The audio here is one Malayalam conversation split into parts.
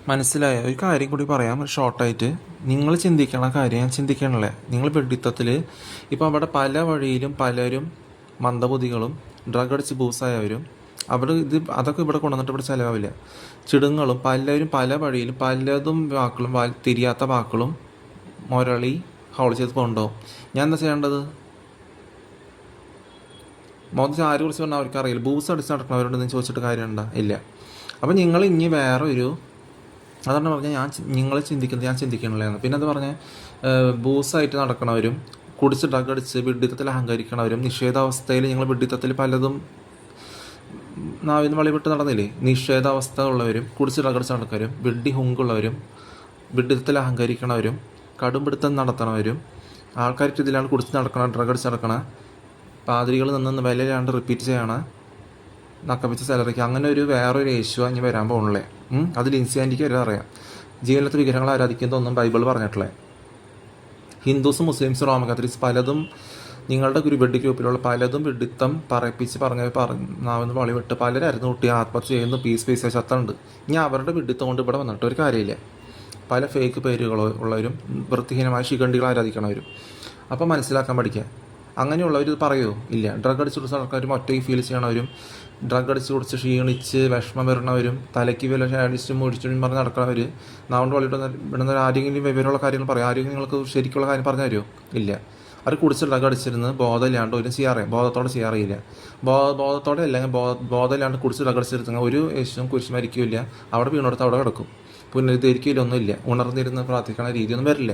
മനസ്സിലായ ഒരു കാര്യം കൂടി പറയാം ഷോർട്ടായിട്ട്. നിങ്ങൾ ചിന്തിക്കണ കാര്യം ഞാൻ ചിന്തിക്കണല്ലേ. നിങ്ങൾ വെഡിത്തത്തിൽ ഇപ്പോൾ അവിടെ പല വഴിയിലും പലരും മന്ദബുദ്ധികളും ഡ്രഗ് അടിച്ച് ബൂസായവരും അവിടെ അതൊക്കെ ഇവിടെ കൊണ്ടുവന്നിട്ട് ഇവിടെ ചിലവാവില്ല. ചിടുങ്ങളും പലരും പല വഴിയിലും പലതും വാക്കുകളും തിരിയാത്ത വാക്കുകളും മുരളി ഹൗൾ ചെയ്ത് കൊണ്ടുപോകും. ഞാൻ എന്താ ചെയ്യേണ്ടത്? മോദി ആരെ കുറിച്ച് പറഞ്ഞാൽ അവർക്ക് അറിയില്ല. ബൂസ് അടിച്ച് നടക്കുന്നവരോട് ചോദിച്ചിട്ട് കാര്യമുണ്ടോ? ഇല്ല. അപ്പം നിങ്ങൾ ഇനി വേറെ അതാണ് പറഞ്ഞാൽ നിങ്ങൾ ചിന്തിക്കുന്നത് ഞാൻ ചിന്തിക്കണില്ലെന്ന്. പിന്നെ അത് പറഞ്ഞാൽ ബൂസായിട്ട് നടക്കണവരും കുടിച്ച് ഡ്രഗ് അടിച്ച് വിഡിത്തത്തിൽ അഹങ്കരിക്കണവരും നിഷേധാവസ്ഥയിൽ നിങ്ങൾ വിഡിത്തത്തിൽ പലതും നാവിന്ന് വളിവിട്ട് നടന്നില്ലേ. നിഷേധാവസ്ഥ ഉള്ളവരും കുടിച്ച് ഡ്രഗ് അടിച്ച് നടക്കുന്നവരും വിഡ്ഢി ഹുങ്കുള്ളവരും വിഡിത്തത്തിൽ അഹങ്കരിക്കണവരും കടുംപിടുത്തം നടത്തണവരും ആൾക്കാർക്ക് ഇതിലാണ് കുടിച്ച് നടക്കണ ഡ്രഗ് അടിച്ച് നടക്കണ പാതിരികൾ നിന്ന് വിലയിലാണ്ട് റിപ്പീറ്റ് ചെയ്യണ നക്കപ്പിച്ച സാലറിക്ക് അങ്ങനെ വേറൊരു യേശു ഇനി വരാൻ പോകുന്നില്ലേ. അത് ലിൻസി ആൻറ്റിക്ക് വരെ അറിയാം. ജീവിതത്തിൽ വിഗ്രഹങ്ങൾ ആരാധിക്കുന്നതൊന്നും ബൈബിൾ പറഞ്ഞിട്ടില്ലേ. ഹിന്ദുസും മുസ്ലിംസും റോമൻ കാത്തലിക്സ് പലതും നിങ്ങളുടെ വെഡ്ഡി ഗ്രൂപ്പിലുള്ള പലതും വിഡിത്തം പറയിപ്പിച്ച് നാവെന്ന് വളിവിട്ട് പലരായിരുന്നു കുട്ടി ആത്മഹത്യ ചെയ്യുന്നു. പീസ് ശത്തുണ്ട്. ഇനി അവരുടെ വിഡിത്തം കൊണ്ട് ഇവിടെ വന്നിട്ട് ഒരു കാര്യമില്ല. പല ഫേക്ക് പേരുകളുള്ളവരും വൃത്തിഹീനമായ ശിഖണ്ഡികൾ ആരാധിക്കണവരും. അപ്പം മനസ്സിലാക്കാൻ പഠിക്കുക. അങ്ങനെയുള്ളവർ ഇത് പറയുമോ? ഇല്ല. ഡ്രഗ് അടിച്ച് കുടിച്ച് നടക്കുന്നവരും ഒറ്റയ്ക്ക് ഫീൽ ചെയ്യണവരും ഡ്രഗ് അടിച്ച് കുടിച്ച് ക്ഷീണിച്ച് വിഷമം വരണവരും തലയ്ക്ക് വില അടിച്ചും മുടിച്ചും പറഞ്ഞ് നടക്കണവർ നാവുകൊണ്ട് വിടുന്ന ആരെങ്കിലും വിവരമുള്ള കാര്യങ്ങൾ പറയും. ആരെങ്കിലും നിങ്ങൾക്ക് ശരിക്കുള്ള കാര്യം പറഞ്ഞു തരുമോ? ഇല്ല. അവർ കുടിച്ച് ഡ്രഗ് അടിച്ചിരുന്ന് ബോധമില്ലാണ്ട് ഒരു ചെയ്യാറില്ല. ബോധത്തോടെ ചെയ്യാറില്ല. ബോധത്തോടെ അല്ലെങ്കിൽ ബോധമില്ലാണ്ട് കുടിച്ച് ഡ്രഗ് അടിച്ചിരുന്ന ഒരു യേശുവും കുരിശ് മരിക്കില്ല. അവിടെ വീണെടുത്ത് അവിടെ കിടക്കും. പുനരുദ്ധരിക്കലൊന്നുമില്ല. ഉണർന്നിരുന്ന് പ്രാർത്ഥിക്കണ രീതിയൊന്നും വരില്ല.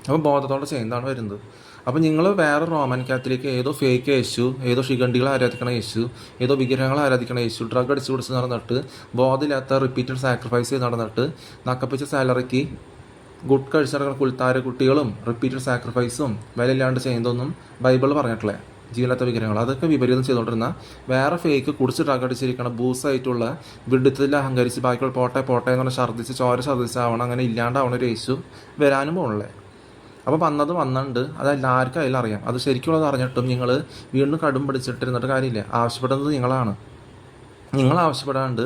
അപ്പോൾ ബോധത്തോടെ ചെയ്യുന്നതാണ് വരുന്നത്. അപ്പോൾ നിങ്ങൾ വേറെ റോമൻ കാത്തലിക്ക് ഏതോ ഫേക്ക് യേശു, ഏതോ ശിഖണ്ഡികൾ ആരാധിക്കണ യേശു, ഏതോ വിഗ്രഹങ്ങൾ ആരാധിക്കണ യേശു, ഡ്രഗ് അടിച്ച് കുടിച്ച് നടന്നിട്ട് ബോധമില്ലാത്ത റിപ്പീറ്റഡ് സാക്രിഫൈസ് ചെയ്ത് നടന്നിട്ട് നക്കപ്പിച്ച സാലറിക്ക് ഗുഡ് കഴിച്ച് നടക്കുന്ന കുൽത്താര കുട്ടികളും റിപ്പീറ്റഡ് സാക്രിഫൈസും വിലയില്ലാണ്ട് ചെയ്യുന്നതൊന്നും ബൈബിൾ പറഞ്ഞിട്ടില്ല. ജീവനത്തെ വിഗ്രഹങ്ങൾ അതൊക്കെ വിപരീതം ചെയ്തുകൊണ്ടിരുന്ന വേറെ ഫേക്ക് കുടിച്ച് ഡ്രഗ് അടിച്ചിരിക്കണം ബൂസായിട്ടുള്ള വിഡിത്തത്തിൽ അഹങ്കരിച്ച് ബാക്കിയുള്ള പോട്ടെ എന്ന് പറഞ്ഞാൽ ഛർദ്ദിച്ച് ഛർദ്ദിച്ചാവണം അങ്ങനെ ഇല്ലാണ്ടാവണ ഒരു യേശു വരാനും പോകണല്ലേ. അപ്പോൾ വന്നിട്ടുണ്ട്. അതെല്ലാവർക്കും അതിലറിയാം. അത് ശരിക്കുള്ളത് അറിഞ്ഞിട്ടും നിങ്ങൾ വീണ്ടും കടും പിടിച്ചിട്ടിരുന്നിട്ട് കാര്യമില്ല. ആവശ്യപ്പെടുന്നത് നിങ്ങളാണ്. നിങ്ങൾ ആവശ്യപ്പെടാണ്ട്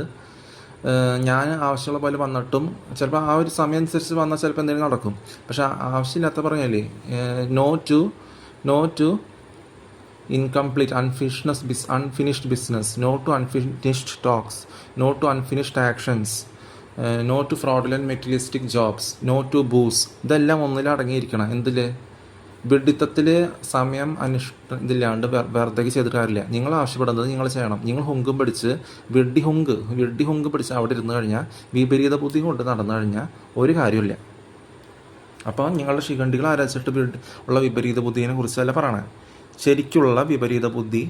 ഞാൻ ആവശ്യമുള്ള പോലെ വന്നിട്ടും ചിലപ്പോൾ ആ ഒരു സമയം അനുസരിച്ച് വന്നാൽ ചിലപ്പോൾ എന്തെങ്കിലും നടക്കും. പക്ഷെ ആവശ്യമില്ലാത്ത പറഞ്ഞാലേ no to incomplete unfinished business, no to unfinished talks, no to unfinished actions, no to fraudulent materialistic jobs, no to booze. ഇതെല്ലാം ഒന്നിലടങ്ങിയിരിക്കണം. എന്തിൽ? വിഡിത്തത്തിൽ സമയം ഇതില്ലാണ്ട് വെറുതെ ചെയ്തിട്ട് കാര്യമില്ല. നിങ്ങൾ ആവശ്യപ്പെടുന്നത് നിങ്ങൾ ചെയ്യണം. നിങ്ങൾ ഹുങ്കും പിടിച്ച് വിഡ്ഢി ഹുങ്ക് പിടിച്ച് അവിടെ ഇരുന്ന് കഴിഞ്ഞാൽ വിപരീത ബുദ്ധി കൊണ്ട് നടന്നു കഴിഞ്ഞാൽ ഒരു കാര്യമില്ല. അപ്പോൾ നിങ്ങളുടെ ശിഖണ്ഡികൾ ആരാധിച്ചിട്ട് ഉള്ള വിപരീത ബുദ്ധിയെ കുറിച്ചല്ല പറയണേ. ശരിക്കുള്ള വിപരീത ബുദ്ധി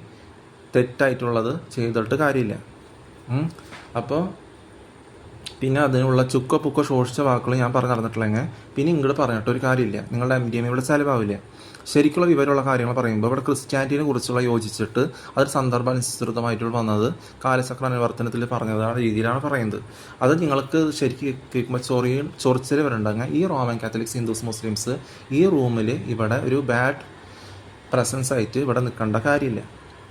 തെറ്റായിട്ടുള്ളത് ചെയ്തിട്ട് കാര്യമില്ല. അപ്പോൾ പിന്നെ അതിനുള്ള ചുക്കോ ശോഷിച്ച വാക്കുകൾ ഞാൻ പറഞ്ഞു നടന്നിട്ടില്ലെങ്കിൽ പിന്നെ ഇങ്ങോട്ട് പറഞ്ഞിട്ടൊരു കാര്യമില്ല. നിങ്ങളുടെ MDMA ഇവിടെ ചിലവാവില്ല. ശരിക്കുള്ള വിവരമുള്ള കാര്യങ്ങൾ പറയുമ്പോൾ ഇവിടെ ക്രിസ്ത്യാനിറ്റിനെ കുറിച്ചുള്ള യോജിച്ചിട്ട് അതൊരു സന്ദർഭാനുസൃതമായിട്ട് വന്നത് കാലചക്ര അനുവർത്തനത്തിൽ പറഞ്ഞതാണ് രീതിയിലാണ് പറയുന്നത്. അത് നിങ്ങൾക്ക് ശരിക്കും കേൾക്കുമ്പോൾ ചൊറിച്ചിൽ വരണ്ടെങ്കിൽ ഈ റോമൻ കാത്തലിക്സ് ഹിന്ദുസ് മുസ്ലിംസ് ഈ റൂമിൽ ഇവിടെ ഒരു ബാഡ് പ്രസൻസ് ആയിട്ട് ഇവിടെ നിൽക്കേണ്ട കാര്യമില്ല.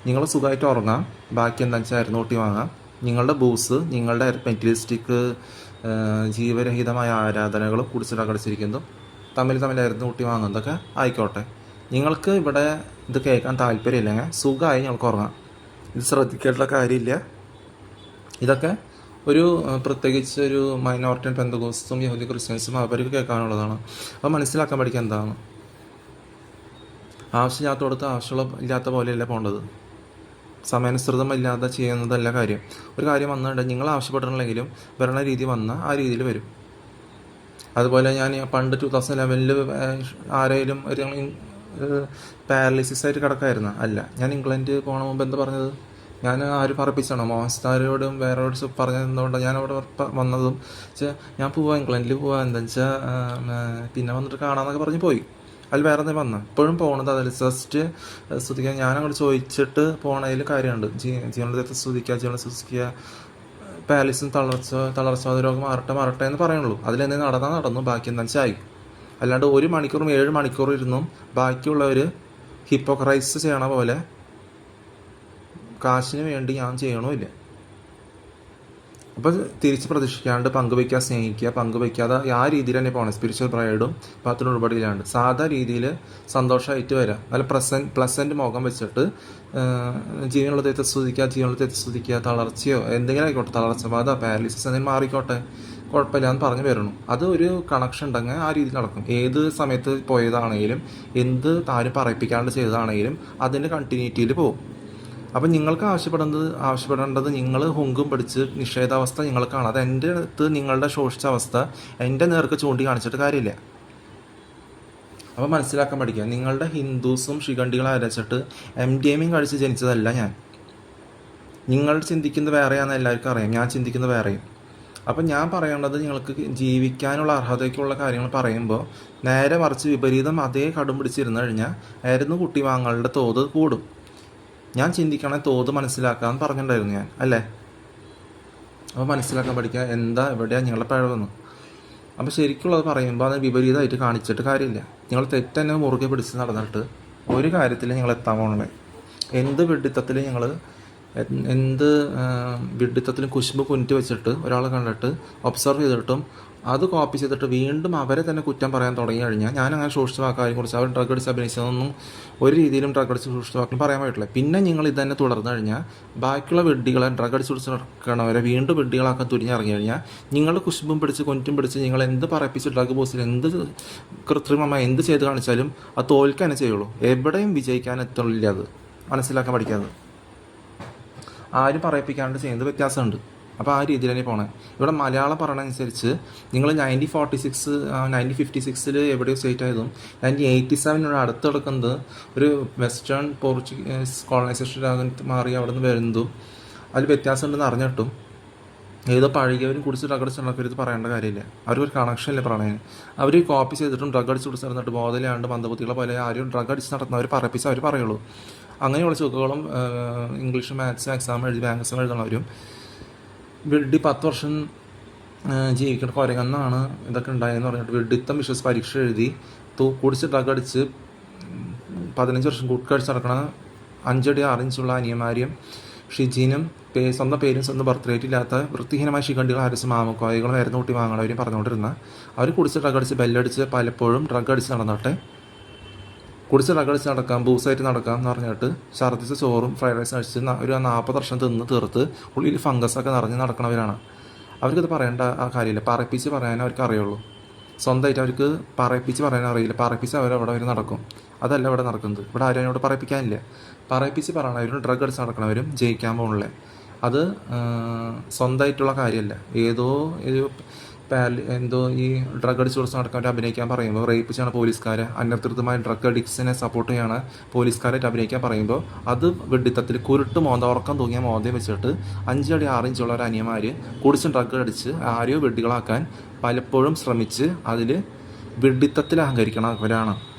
നിങ്ങൾ സുഖമായിട്ട് ഉറങ്ങാം. ബാക്കി എന്താ വെച്ചാൽ നോട്ടി വാങ്ങാം. നിങ്ങളുടെ ബൂസ്, നിങ്ങളുടെ മെറ്റീരിയലിസ്റ്റിക് ജീവരഹിതമായ ആരാധനകൾ കുടിച്ചിട്ടകടിച്ചിരിക്കുന്നതും തമ്മിലായിരുന്നു കൂട്ടി വാങ്ങുന്നതൊക്കെ ആയിക്കോട്ടെ. നിങ്ങൾക്ക് ഇവിടെ ഇത് കേൾക്കാൻ താല്പര്യമില്ലെങ്കിൽ സുഖമായി ഞങ്ങൾക്ക് ഉറങ്ങാം. ഇത് ശ്രദ്ധിക്കേണ്ട കാര്യമില്ല. ഇതൊക്കെ ഒരു പ്രത്യേകിച്ച് ഒരു മൈനോറിറ്റി പെന്തക്കോസ്തും യഹൂദി ക്രിസ്ത്യൻസും അവർക്ക് കേൾക്കാനുള്ളതാണ്. അപ്പോൾ മനസ്സിലാക്കാൻ പഠിക്കുക എന്താണ് ആവശ്യമില്ലാത്തടത്ത് ഇല്ലാത്ത പോലെയല്ല പോകേണ്ടത്. സമയാനുസൃതമില്ലാതെ ചെയ്യുന്നതല്ല കാര്യം. ഒരു കാര്യം വന്നിട്ടുണ്ടെങ്കിൽ നിങ്ങൾ ആവശ്യപ്പെടണമെങ്കിലും വരണ രീതി വന്നാൽ ആ രീതിയിൽ വരും. അതുപോലെ ഞാൻ പണ്ട് 2011 ആരെങ്കിലും ഒരു പാരലൈസിസ് ആയിട്ട് കിടക്കായിരുന്നു. അല്ല, ഞാൻ ഇംഗ്ലണ്ട് പോകണ മുമ്പ് എന്താ പറഞ്ഞത്? ഞാൻ ആരും പറപ്പിച്ചാണോ? മോഹൻസ്താരോടും വേറോടും പറഞ്ഞതുകൊണ്ടാണ് ഞാൻ അവിടെ വന്നതും ഞാൻ ഇംഗ്ലണ്ടിൽ പോവാം എന്താ വെച്ചാൽ പിന്നെ വന്നിട്ട് കാണാമെന്നൊക്കെ പറഞ്ഞ് പോയി. അതിൽ വേറെ എന്തെങ്കിലും വന്നാൽ ഇപ്പോഴും പോകണത് അതിൽ ജസ്റ്റ് സ്തുതിക്കുക. ഞാനങ്ങോട്ട് ചോദിച്ചിട്ട് പോകണതിൽ കാര്യമുണ്ട്. ജീവനത്തെ സ്തുതിക്കുക, പാലിസും തളർച്ച രോഗം മാറട്ടെ എന്ന് പറയുള്ളൂ. അതിലെന്തെങ്കിലും നടന്നു, ബാക്കി എന്താ വെച്ചാൽ ആയി. അല്ലാണ്ട് 1 മണിക്കൂറും 7 മണിക്കൂറും ഇരുന്നും ബാക്കിയുള്ളവർ ഹിപ്പോക്രൈസ് ചെയ്യണ പോലെ കാശിന് വേണ്ടി ഞാൻ ചെയ്യണമില്ല. അപ്പോൾ തിരിച്ച് പ്രതീക്ഷിക്കാണ്ട് പങ്കുവയ്ക്കുക, സ്നേഹിക്കുക, പങ്കുവയ്ക്കാതെ ആ രീതിയിൽ തന്നെ പോകണം. സ്പിരിച്വൽ ബ്രൈഡും പത്തിനോട് ഉൾപ്പെടെയില്ലാണ്ട് സാധാ രീതിയിൽ സന്തോഷമായിട്ട് വരാം. നല്ല പ്ലസൻറ്റ് മുഖം വെച്ചിട്ട് ജീവനുള്ള തെറ്റ് സ്തുതിക്കുക, ജീവനുള്ള തെറ്റ് സ്തുതിക്കുക, തളർച്ചയോ എന്തെങ്കിലും ആയിക്കോട്ടെ, തളർച്ച ബാധ, പാരലിസിസ് എന്തെങ്കിലും മാറിക്കോട്ടെ, കുഴപ്പമില്ല എന്ന് പറഞ്ഞു വരണം. അത് ഒരു കണക്ഷൻ ഉണ്ടെങ്കിൽ ആ രീതിയിൽ നടക്കും. ഏത് സമയത്ത് പോയതാണെങ്കിലും എന്ത് താരം പറയിപ്പിക്കാണ്ട് ചെയ്തതാണെങ്കിലും അതിൻ്റെ കണ്ടിന്യൂറ്റിയിൽ പോകും. അപ്പം നിങ്ങൾക്ക് ആവശ്യപ്പെടേണ്ടത് നിങ്ങൾ ഹുങ്കും പിടിച്ച് നിഷേധാവസ്ഥ നിങ്ങൾക്കാണ്. അത് എൻ്റെ അടുത്ത് നിങ്ങളുടെ ശോഷിച്ച അവസ്ഥ എൻ്റെ നേർക്ക് ചൂണ്ടി കാണിച്ചിട്ട് കാര്യമില്ല. അപ്പോൾ മനസ്സിലാക്കാൻ പഠിക്കുക. നിങ്ങളുടെ ഹിന്ദുസും ശിഖണ്ഡികളെ അരച്ചിട്ട് MDMA കഴിച്ച് ജനിച്ചതല്ല ഞാൻ. നിങ്ങൾ ചിന്തിക്കുന്നത് വേറെയാണെന്ന് എല്ലാവർക്കും അറിയാം, ഞാൻ ചിന്തിക്കുന്നത് വേറെയും. അപ്പം ഞാൻ പറയേണ്ടത് നിങ്ങൾക്ക് ജീവിക്കാനുള്ള അർഹതയ്ക്കുള്ള കാര്യങ്ങൾ പറയുമ്പോൾ നേരെ മറിച്ച് വിപരീതം അതേ കടും പിടിച്ചിരുന്നു കഴിഞ്ഞാൽ ആയിരുന്നു കുട്ടി വാങ്ങലുടെ തോത് കൂടും. ഞാൻ ചിന്തിക്കണേ തോത് മനസ്സിലാക്കാമെന്ന് പറഞ്ഞിട്ടുണ്ടായിരുന്നു ഞാൻ, അല്ലേ? അപ്പോൾ മനസ്സിലാക്കാൻ പഠിക്കുക എന്താ എവിടെയാണ് നിങ്ങളുടെ പിഴവെന്ന്. അപ്പോൾ ശരിക്കുള്ളത് പറയുമ്പോൾ അത് വിപരീതമായിട്ട് കാണിച്ചിട്ട് കാര്യമില്ല. നിങ്ങൾ തെറ്റന്നെ മുറുകെ പിടിച്ച് നടന്നിട്ട് ഒരു കാര്യത്തിൽ നിങ്ങൾ എത്താൻ പോകണേ. എന്ത് വിഡിത്തത്തിൽ നിങ്ങൾ വിഡിത്തത്തിലും കുശുമ്പ് കുനിറ്റ് വെച്ചിട്ട് ഒരാളെ കണ്ടിട്ട് ഒബ്സർവ് ചെയ്തിട്ടും അത് കോപ്പി ചെയ്തിട്ട് വീണ്ടും അവരെ തന്നെ കുറ്റം പറയാൻ തുടങ്ങി കഴിഞ്ഞാൽ ഞാൻ അങ്ങനെ സൂക്ഷിച്ച വാക്കാരെ കുറിച്ച് അവർ ഡ്രഗ് അടിച്ച് അഭിനയിച്ചതൊന്നും ഒരു രീതിയിലും ഡ്രഗ് അടിച്ച് സൂക്ഷിച്ച വാക്കിലും പറയാൻ പറ്റില്ല. പിന്നെ നിങ്ങൾ ഇത് തന്നെ തുടർന്നു കഴിഞ്ഞാൽ ബാക്കിയുള്ള വിഡ്ഢികളെ ഡ്രഗ് അടിച്ച് കുടിച്ച് നടക്കണവരെ വീണ്ടും വിഡ്ഢികളാക്കാൻ തുരിഞ്ഞിറങ്ങി കഴിഞ്ഞാൽ നിങ്ങൾ കുശുമ്പും പിടിച്ച് കൊൻറ്റും പിടിച്ച് നിങ്ങൾ എന്ത് പറയിപ്പിച്ച് ഡ്രഗ് ബോസിൽ എന്ത് കൃത്രിമമായി എന്ത് ചെയ്ത് കാണിച്ചാലും അത് തോൽക്കാനേ ചെയ്യുള്ളൂ. എവിടെയും വിജയിക്കാൻ എത്തുന്നില്ല. അത് മനസ്സിലാക്കാൻ പഠിക്കാതെ ആരും പറയിപ്പിക്കാണ്ട് ചെയ്യുന്നത് വ്യത്യാസമുണ്ട്. അപ്പോൾ ആ രീതിയിൽ തന്നെ പോകണേ. ഇവിടെ മലയാളം പറയണതനുസരിച്ച് നിങ്ങൾ 1956 എവിടെയോ സ്റ്റേറ്റ് ആയതും 1987 അടുത്ത് കിടക്കുന്നത് ഒരു വെസ്റ്റേൺ പോർച്ചുഗീസ് കോളനൈസേഷൻ മാറി അവിടെ നിന്ന് വരുന്നതും അതിൽ വ്യത്യാസം ഉണ്ടെന്ന് അറിഞ്ഞിട്ടും ഏതോ പഴകിയവരും കുടിച്ച് ഡ്രഗ് അടിച്ച് നടക്കരുത് പറയേണ്ട കാര്യമില്ല. അവർക്കൊരു കണക്ഷനില്ല പറയണതിന്. അവർ കോപ്പി ചെയ്തിട്ടും ഡ്രഗ് അടിച്ച് കുടിച്ച് നടന്നിട്ട് ബോധമില്ലാണ്ട് മന്ദബുദ്ധികളെ പോലെ ആരും ഡ്രഗ് അടിച്ച് നടത്തുന്നവർ പറയിപ്പിച്ച് അവർ പറയുള്ളൂ. അങ്ങനെയുള്ള ചുക്കുകളും ഇംഗ്ലീഷ് മാത്സ് എക്സാം എഴുതി ബാങ്ക് എക്സാം എഴുതണവരും വിഡ്ഢി 10 വർഷം ജീവിക്കേണ്ട കുരങ്ങെന്നാണ് ഇതൊക്കെ ഉണ്ടായെന്ന് പറഞ്ഞിട്ട് വിഡ്ഢിത്തം വിശ്വസിച്ച് പരീക്ഷ എഴുതി കുടിച്ച് ഡ്രഗ് അടിച്ച് 15 വർഷം കുടിക്കടിച്ച് നടക്കണ 5 അടി 6 ഇഞ്ചുള്ള അനിയന്മാരെയും ഷിജീനും സ്വന്തം പേരും സ്വന്തം ബർത്ത് റേറ്റ് ഇല്ലാത്ത വൃത്തിഹീനമായ ശിഖണ്ഡികൾ അരച്ച് മാമക്കോയകളും മരുന്ന് കൂട്ടി വാങ്ങണവരും പറഞ്ഞുകൊണ്ടിരുന്ന അവർ കുടിച്ച് ഡ്രഗ് അടിച്ച് ബെല്ലടിച്ച് പലപ്പോഴും ഡ്രഗ് അടിച്ച് നടന്നോട്ടെ. കുടിച്ച് ഡ്രഗ് അടിച്ച് നടക്കാം, ബൂസായിട്ട് നടക്കാം എന്ന് പറഞ്ഞിട്ട് ഛർദ്ദിച്ച് ചോറും ഫ്രൈഡ് റൈസ് അടിച്ച് ഒരു 40 വർഷം തിന്ന് തീർത്ത് ഉള്ളിൽ ഫംഗസൊക്കെ നിറഞ്ഞ് നടക്കണവരാണ്. അവർക്കത് പറയേണ്ട ആ കാര്യമില്ല. പറയിപ്പിച്ച് പറയാനേ അവർക്ക് അറിയുള്ളൂ. സ്വന്തമായിട്ട് അവർക്ക് പറയിപ്പിച്ച് പറയാൻ അറിയില്ല. പറയിപ്പിച്ച് അവരവിടെ അവർ നടക്കും. അതല്ല ഇവിടെ നടക്കുന്നത്. ഇവിടെ ആരും അതിനോട് പറയിപ്പിക്കാനില്ല. പറയിപ്പിച്ച് പറയണവരും ഡ്രഗ് അടിച്ച് നടക്കണവരും ജയിക്കാൻ പോകുന്നില്ലേ. അത് സ്വന്തമായിട്ടുള്ള കാര്യമല്ല. എന്തോ ഈ ഡ്രഗ് അടിച്ച് കുറിച്ച് നടക്കാൻ അഭിനയിക്കാൻ പറയുമ്പോൾ റേപ്പ് ചെയ്യണ പോലീസുകാരെ, അനധികൃതമായ ഡ്രഗ് അഡിക്ട്സിനെ സപ്പോർട്ട് ചെയ്യണ പോലീസുകാരായിട്ട് അഭിനയിക്കാൻ പറയുമ്പോൾ അത് വെഡിത്തത്തിൽ കുരുട്ട് ഉറക്കം തൂങ്ങിയ മോന്തയും വെച്ചിട്ട് 5 അടി 6 ഇഞ്ചുള്ള ഒരു അനിയന്മാർ കുടിച്ച് ഡ്രഗ് അടിച്ച് ആരെയോ വെഡ്ഡികളാക്കാൻ പലപ്പോഴും ശ്രമിച്ച് അതിൽ വെഡിത്തത്തിൽ അഹങ്കരിക്കണവരാണ്.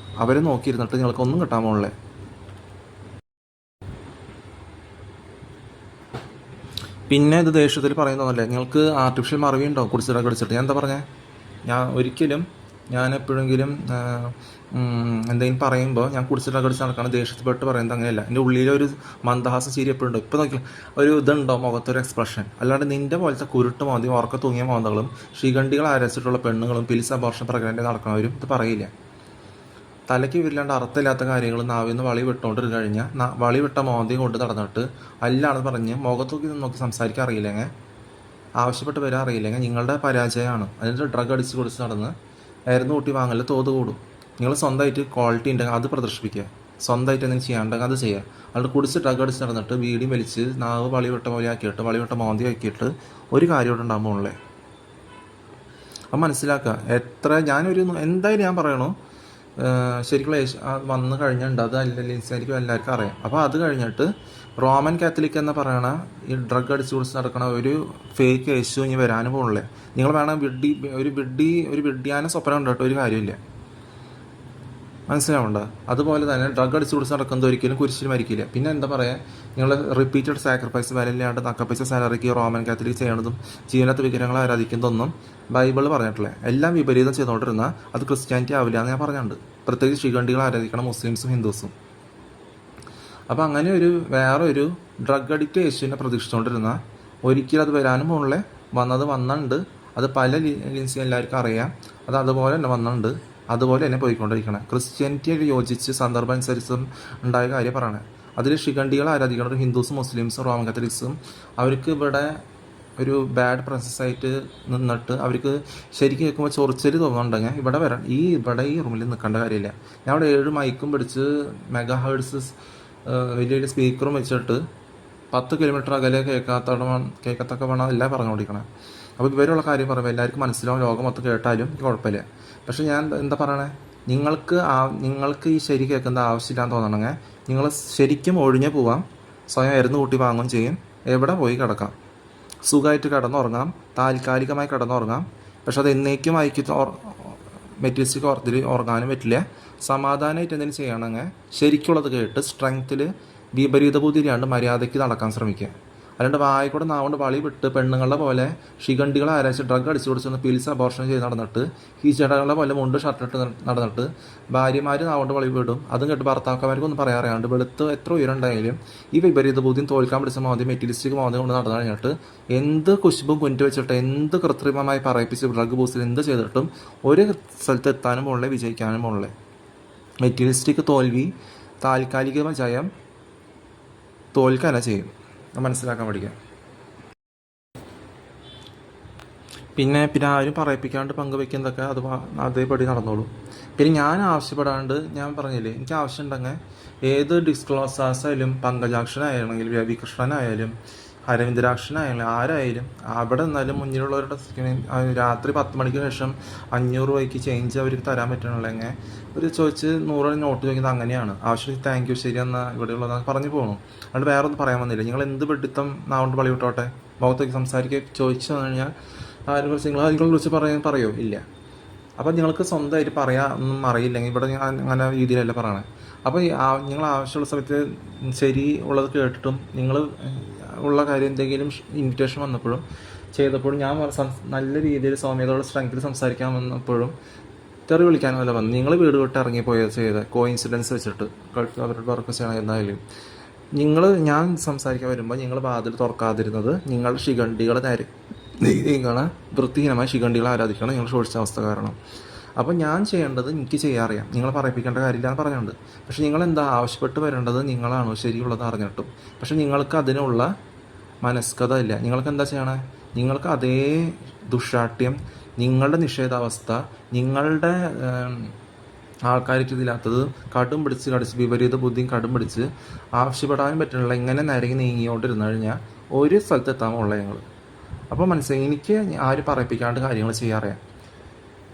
അവരെ നോക്കിയിരുന്നിട്ട് നിങ്ങൾക്കൊന്നും കിട്ടാൻ പോകണില്ലേ. പിന്നെ ഇത് ദേഷ്യത്തിൽ പറയുന്നതല്ലേ, നിങ്ങൾക്ക് ആർട്ടിഫിഷ്യൽ മറവി ഉണ്ടാവും കുടിച്ച് ഡ്രഗ് അടിച്ചിട്ട്. ഞാൻ എന്താ പറഞ്ഞത്? ഞാൻ എപ്പോഴെങ്കിലും എന്തെങ്കിലും പറയുമ്പോൾ ഞാൻ കുടിച്ച് ഡ്രഗ് അടിച്ച് നടക്കുകയാണ് ദേഷ്യത്തിൽപ്പെട്ട് പറയുന്നത് അങ്ങനെയല്ല. എൻ്റെ ഉള്ളിലൊരു മന്ദഹാസം ചിരി എപ്പോഴും ഉണ്ടാവും. ഇപ്പോൾ നോക്കിയാൽ ഒരു ഇതുണ്ടോ മുഖത്തൊരു എക്സ്പ്രഷൻ. അല്ലാണ്ട് നിൻ്റെ പോലത്തെ കുരുട്ട് മോന്തി ഉറക്ക തൂങ്ങിയ മോന്തകളും ശിഖണ്ഡികൾ അരച്ചിട്ടുള്ള പെണ്ണുങ്ങളും പിൽസ് അബോർഷൻ പ്രഗ്നൻ്റ് നടക്കുന്നവരും ഇത് പറയില്ല. തലയ്ക്ക് വിരില്ലാണ്ട് അർത്ഥമില്ലാത്ത കാര്യങ്ങൾ നാവിന്ന് വളി വിട്ടുകൊണ്ടിരുന്ന് കഴിഞ്ഞാൽ വളി വിട്ട മോന്തയും കൊണ്ട് നടന്നിട്ട് അല്ലാണെന്ന് പറഞ്ഞ് മുഖത്തൊക്കെ നോക്കി സംസാരിക്കാൻ അറിയില്ലെങ്കിൽ, ആവശ്യപ്പെട്ട് വരാൻ അറിയില്ലെങ്കിൽ നിങ്ങളുടെ പരാജയമാണ്. അതിൻ്റെ ഡ്രഗ് അടിച്ച് കുടിച്ച് നടന്ന് മരുന്ന് കൂട്ടി വാങ്ങൽ തോത് കൂടും. നിങ്ങൾ സ്വന്തമായിട്ട് ക്വാളിറ്റി ഉണ്ടെങ്കിൽ അത് പ്രദർശിപ്പിക്കുക. സ്വന്തമായിട്ട് എന്തെങ്കിലും ചെയ്യാണ്ടെങ്കിൽ അത് ചെയ്യുക. അതുകൊണ്ട് കുടിച്ച് ഡ്രഗ് അടിച്ച് നടന്നിട്ട് വീടിയും വലിച്ച് നാവ് വളി വിട്ട പോലെ ആക്കിയിട്ട് വളി വിട്ട മോന്തി ആക്കിയിട്ട് ഒരു കാര്യം ഉണ്ടാകാൻ പോകുന്നില്ലേ. അപ്പം മനസ്സിലാക്കുക. എന്തായാലും ഞാൻ പറയണു ശരിക്കുള്ള വന്നു കഴിഞ്ഞിട്ടുണ്ട്. അത് ലിൻസായിരിക്കും എല്ലാവർക്കും അറിയാം. അപ്പോൾ അത് കഴിഞ്ഞിട്ട് റോമൻ കാത്തലിക് എന്ന് പറയണ ഈ ഡ്രഗ് അടിച്ച് കുറിച്ച് നടക്കണ ഒരു ഫേക്ക് യേശു ഇനി വരാനും പോകണില്ലേ. നിങ്ങൾ വേണം ഒരു വിഡ്ഢിയാന സ്വപ്നം ഉണ്ടോ ഒരു കാര്യമില്ല. മനസ്സിലാവണ്ട. അതുപോലെ തന്നെ ഡ്രഗ് അടിച്ച് കുറിച്ച് നടക്കുന്നത് ഒരിക്കലും കുരിശിൽ മരിക്കില്ല. പിന്നെ എന്താ പറയുക, നിങ്ങൾ റിപ്പീറ്റഡ് സാക്രിഫൈസ് വിലയില്ലാണ്ട് നക്കപ്പിച്ച സാലറിക്ക് റോമൻ കാത്തലിക് ചെയ്യണതും ജീവനത്തെ വിഗ്രഹങ്ങളെ ആരാധിക്കുന്നതൊന്നും ബൈബിൾ പറഞ്ഞിട്ടില്ല. എല്ലാം വിപരീതം ചെയ്തുകൊണ്ടിരുന്ന അത് ക്രിസ്ത്യാനിറ്റി ആവില്ല എന്ന് ഞാൻ പറഞ്ഞിട്ടുണ്ട്. പ്രത്യേകിച്ച് ശിഖണ്ഡികളെ ആരാധിക്കണം മുസ്ലിംസും ഹിന്ദുസും. അപ്പോൾ അങ്ങനെ വേറെ ഒരു ഡ്രഗ് അഡിക്റ്റ് യേശുവിനെ പ്രതീക്ഷിച്ചുകൊണ്ടിരുന്ന ഒരിക്കലും അത് വരാനും പോകണില്ലേ, വന്നിട്ടുണ്ട്. അത് പല ലിൻസും എല്ലാവർക്കും അറിയാം. അത് അതുപോലെ തന്നെ വന്നിട്ടുണ്ട്, അതുപോലെ തന്നെ പോയിക്കൊണ്ടിരിക്കണം. ക്രിസ്ത്യാനിറ്റിയായിട്ട് യോജിച്ച് സന്ദർഭം അനുസരിച്ചും ഉണ്ടായ കാര്യം പറയണേ. അതിൽ ശിഖണ്ഡികൾ ആരാധിക്കുന്നത് ഹിന്ദുസും മുസ്ലിംസും റോമൻ കത്തലിക്സും. അവർക്ക് ഇവിടെ ഒരു ബാഡ് പ്രോസസ്സായിട്ട് നിന്നിട്ട് അവർക്ക് ശരിക്കും കേൾക്കുമ്പോൾ ചൊറിച്ചൽ തോന്നുന്നുണ്ടെങ്കിൽ ഇവിടെ ഈ റൂമിൽ നിൽക്കേണ്ട കാര്യമില്ല. ഞാൻ അവിടെ 7 മൈക്കും പിടിച്ച് മെഗാ ഹേർട്സ് വലിയ വലിയ സ്പീക്കറും വെച്ചിട്ട് 10 കിലോമീറ്റർ അകലെ കേൾക്കത്തൊക്കെ വേണം എല്ലാം പറഞ്ഞുകൊണ്ടിരിക്കണം. അപ്പോൾ ഇവരുള്ള കാര്യം പറയുമ്പോൾ എല്ലാവർക്കും മനസ്സിലാവും, ലോകം മൊത്തം കേട്ടാലും കുഴപ്പമില്ല. പക്ഷെ ഞാൻ എന്താ പറയണേ, നിങ്ങൾക്ക് ഈ ശരി കേൾക്കുന്ന ആവശ്യമില്ലാന്ന് തോന്നണമെങ്കിൽ നിങ്ങൾ ശരിക്കും ഒഴിഞ്ഞു പോവാം, സ്വയം മരുന്ന് കൂട്ടി വാങ്ങുകയും ചെയ്യും, എവിടെ പോയി കിടക്കാം, സുഖമായിട്ട് കിടന്നുറങ്ങാം, താൽക്കാലികമായി കിടന്നുറങ്ങാം. പക്ഷെ അത് എന്നേക്കും മെറ്റീരിയലിസ്റ്റിക് ഓർത്തിൽ ഉറങ്ങാനും പറ്റില്ല. സമാധാനമായിട്ട് എന്തെങ്കിലും ചെയ്യണമെങ്കിൽ ശരിക്കുള്ളത് കേട്ട് സ്ട്രെങ്ത്തിൽ വിപരീത ബുദ്ധി ഇല്ലാണ്ട് മര്യാദയ്ക്ക് നടക്കാൻ ശ്രമിക്കുക. അല്ലാണ്ട് വായിക്കൂടെ നാവുകൊണ്ട് വളി വിട്ട് പെണ്ണുങ്ങളുടെ പോലെ ശിഖണ്ഡികളെ ആരാച്ച് ഡ്രഗ് അടിച്ചു കൊടുത്തൊന്ന് പിൽസ് അബോർഷൻ ചെയ്ത് നടന്നിട്ട് കീച്ചടകളെ പോലെ മുണ്ട് ഷർട്ടിട്ട് നടന്നിട്ട് ഭാര്യമാർ നാവുകൊണ്ട് വളി വിടും. അതും കേട്ട് ഭർത്താക്കന്മാർക്കൊന്നും പറയാറിയാണ്ട് വെളുത്ത് എത്ര ഉയരണ്ടായാലും ഈ വിപരീത ബുദ്ധിയും തോൽക്കാൻ പിടിച്ച മോദി മെറ്റീരിയലിസ്റ്റിക് മോദി കൊണ്ട് നടന്നു കഴിഞ്ഞിട്ട് എന്ത് കുശുമ്പും കുഞ്ഞു വെച്ചിട്ട് എന്ത് കൃത്രിമമായി പറയിപ്പിച്ച് ഡ്രഗ് ബൂസ്റ്റിൽ എന്ത് ചെയ്തിട്ടും ഒരു സ്ഥലത്ത് എത്താനും മുകളിലെ വിജയിക്കാനും മുകളിലെ മെറ്റീരിയലിസ്റ്റിക് തോൽവി താൽക്കാലിക ജയം തോൽക്കാന ചെയ്യും. മനസ്സിലാക്കാൻ പഠിക്കാം. പിന്നെ ആരും പറയിപ്പിക്കാണ്ട് പങ്കുവെക്കുന്നതൊക്കെ അതേപടി നടന്നോളൂ. പിന്നെ ഞാൻ ആവശ്യപ്പെടാണ്ട്, ഞാൻ പറഞ്ഞില്ലേ, എനിക്ക് ആവശ്യമുണ്ടെങ്കിൽ ഏത് ഡിസ്ക്ലോസായാലും പങ്കജാക്ഷനായാലും രവികൃഷ്ണനായാലും അരവിന്ദരാക്ഷനായാലും ആരായാലും അവിടെ നിന്നാലും മുന്നിലുള്ളവരുടെ രാത്രി 10 മണിക്ക് ശേഷം 500 രൂപയ്ക്ക് ചേഞ്ച് അവർക്ക് തരാൻ പറ്റണില്ലെങ്കിൽ ഒരു ചോദിച്ച് 100 നോട്ട് ചോദിക്കുന്നത് അങ്ങനെയാണ്. ആവശ്യം താങ്ക് യു ശരി എന്നാൽ ഇവിടെയുള്ളതാണ് പറഞ്ഞു പോകണം. അതുകൊണ്ട് വേറെ ഒന്നും പറയാൻ വന്നില്ല. നിങ്ങൾ എന്ത് വെഡിത്തം നാവുകൊണ്ട് വളി വിട്ടോട്ടെ, മുഖത്തേക്ക് സംസാരിക്കുക ചോദിച്ചു കഴിഞ്ഞാൽ നിങ്ങളെ കുറിച്ച് പറയോ ഇല്ല. അപ്പം നിങ്ങൾക്ക് സ്വന്തമായിട്ട് ഒന്നും അറിയില്ലെങ്കിൽ ഇവിടെ ഞാൻ അങ്ങനെ രീതിയിലല്ല പറയണേ. അപ്പോൾ നിങ്ങൾ ആവശ്യമുള്ള സമയത്ത് ശരി ഉള്ളത് കേട്ടിട്ടും നിങ്ങൾ ഉള്ള കാര്യം എന്തെങ്കിലും ഇൻവിറ്റേഷൻ വന്നപ്പോഴും ചെയ്തപ്പോഴും ഞാൻ നല്ല രീതിയിൽ സൗമ്യതയോടെ സ്ട്രെങ്ത്തിൽ സംസാരിക്കാൻ വന്നപ്പോഴും തെറി വിളിക്കാനല്ല വന്നു. നിങ്ങൾ വീട് വിട്ട് ഇറങ്ങിപ്പോയത് ചെയ്ത കോയിൻസിഡൻസ് വെച്ചിട്ട് അവരുടെ വർക്ക് ചെയ്യണം. എന്തായാലും ഞാൻ സംസാരിക്കാൻ വരുമ്പോൾ നിങ്ങൾ വാതിൽ തുറക്കാതിരുന്നത് നിങ്ങളുടെ ശിഖണ്ഡികളെ നിങ്ങളെ വൃത്തിഹീനമായ ശിഖണ്ഡികളെ ആരാധിക്കണം നിങ്ങൾ ചോദിച്ച അവസ്ഥ കാരണം. അപ്പോൾ ഞാൻ ചെയ്യേണ്ടത് എനിക്ക് ചെയ്യാറിയാം, നിങ്ങൾ പറയിപ്പിക്കേണ്ട കാര്യമില്ലാന്ന് പറഞ്ഞുകൊണ്ട്. പക്ഷെ നിങ്ങളെന്താ ആവശ്യപ്പെട്ട് വരേണ്ടത് നിങ്ങളാണോ ശരിയുള്ളത് അറിഞ്ഞിട്ടും. പക്ഷെ നിങ്ങൾക്ക് അതിനുള്ള മനസ്കത ഇല്ല. നിങ്ങൾക്ക് എന്താ ചെയ്യണേ, നിങ്ങൾക്ക് അതേ ദുഷാഠ്യം, നിങ്ങളുടെ നിഷേധാവസ്ഥ, നിങ്ങളുടെ ആൾക്കാർക്ക് ഇതില്ലാത്തത് കടും പിടിച്ച് വിപരീത ബുദ്ധിയും കടും പിടിച്ച് ആവശ്യപ്പെടാനും പറ്റുന്നില്ല. ഇങ്ങനെ നിരങ്ങി നീങ്ങിക്കൊണ്ടിരുന്നു കഴിഞ്ഞാൽ ഒരു സ്ഥലത്ത് എത്താമുള്ള ഞങ്ങൾ. അപ്പോൾ മനസ്സിലായി, എനിക്ക് ആരും പറയിപ്പിക്കാണ്ട് കാര്യങ്ങൾ ചെയ്യാറിയാം.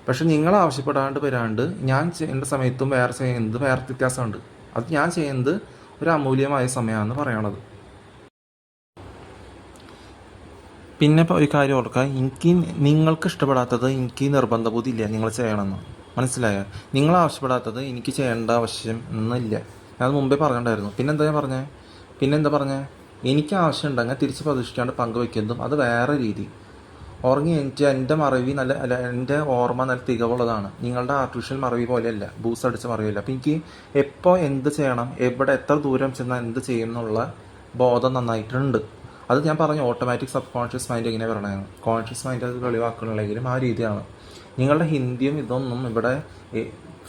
പക്ഷെ നിങ്ങൾ ആവശ്യപ്പെടാണ്ട് വരാണ്ട് ഞാൻ ചെയ്യേണ്ട സമയത്തും വേറെ വ്യത്യാസമുണ്ട്. അത് ഞാൻ ചെയ്യുന്നത് ഒരു അമൂല്യമായ സമയമാണെന്ന് പറയണത്. പിന്നെ ഒരു കാര്യം ഓർക്കുക, നിങ്ങൾക്ക് ഇഷ്ടപ്പെടാത്തത് എനിക്ക് നിർബന്ധ ബുദ്ധി ഇല്ല നിങ്ങൾ ചെയ്യണമെന്ന്. മനസ്സിലായോ? നിങ്ങൾ ആവശ്യപ്പെടാത്തത് എനിക്ക് ചെയ്യേണ്ട ആവശ്യം ഒന്നുമില്ല. ഞാൻ മുമ്പേ പറഞ്ഞിട്ടുണ്ടായിരുന്നു. പിന്നെന്താ പറഞ്ഞേ എനിക്ക് ആവശ്യമുണ്ടെങ്കിൽ തിരിച്ച് പ്രതീക്ഷിക്കാണ്ട് പങ്കുവെക്കുന്നതും അത് വേറെ രീതി. ഉറങ്ങി എൻ്റെ മറവി എൻ്റെ ഓർമ്മ നല്ല തികവുള്ളതാണ്. നിങ്ങളുടെ ആർട്ടിഫിഷ്യൽ മറവി പോലെയല്ല, ബൂസ് അടിച്ച മറവിയല്ല. അപ്പം എനിക്ക് എപ്പോൾ എന്ത് ചെയ്യണം, എവിടെ എത്ര ദൂരം ചെന്നാൽ എന്ത് ചെയ്യും എന്നുള്ള ബോധം നന്നായിട്ടുണ്ട്. അത് ഞാൻ പറഞ്ഞു, ഓട്ടോമാറ്റിക് സബ് കോൺഷ്യസ് മൈൻഡ് എങ്ങനെ പറയണത്, കോൺഷ്യസ് മൈൻഡ് അത് വെളിവാക്കണമെങ്കിലും ആ രീതിയാണ്. നിങ്ങളുടെ ഹിന്ദിയും ഇതൊന്നും ഇവിടെ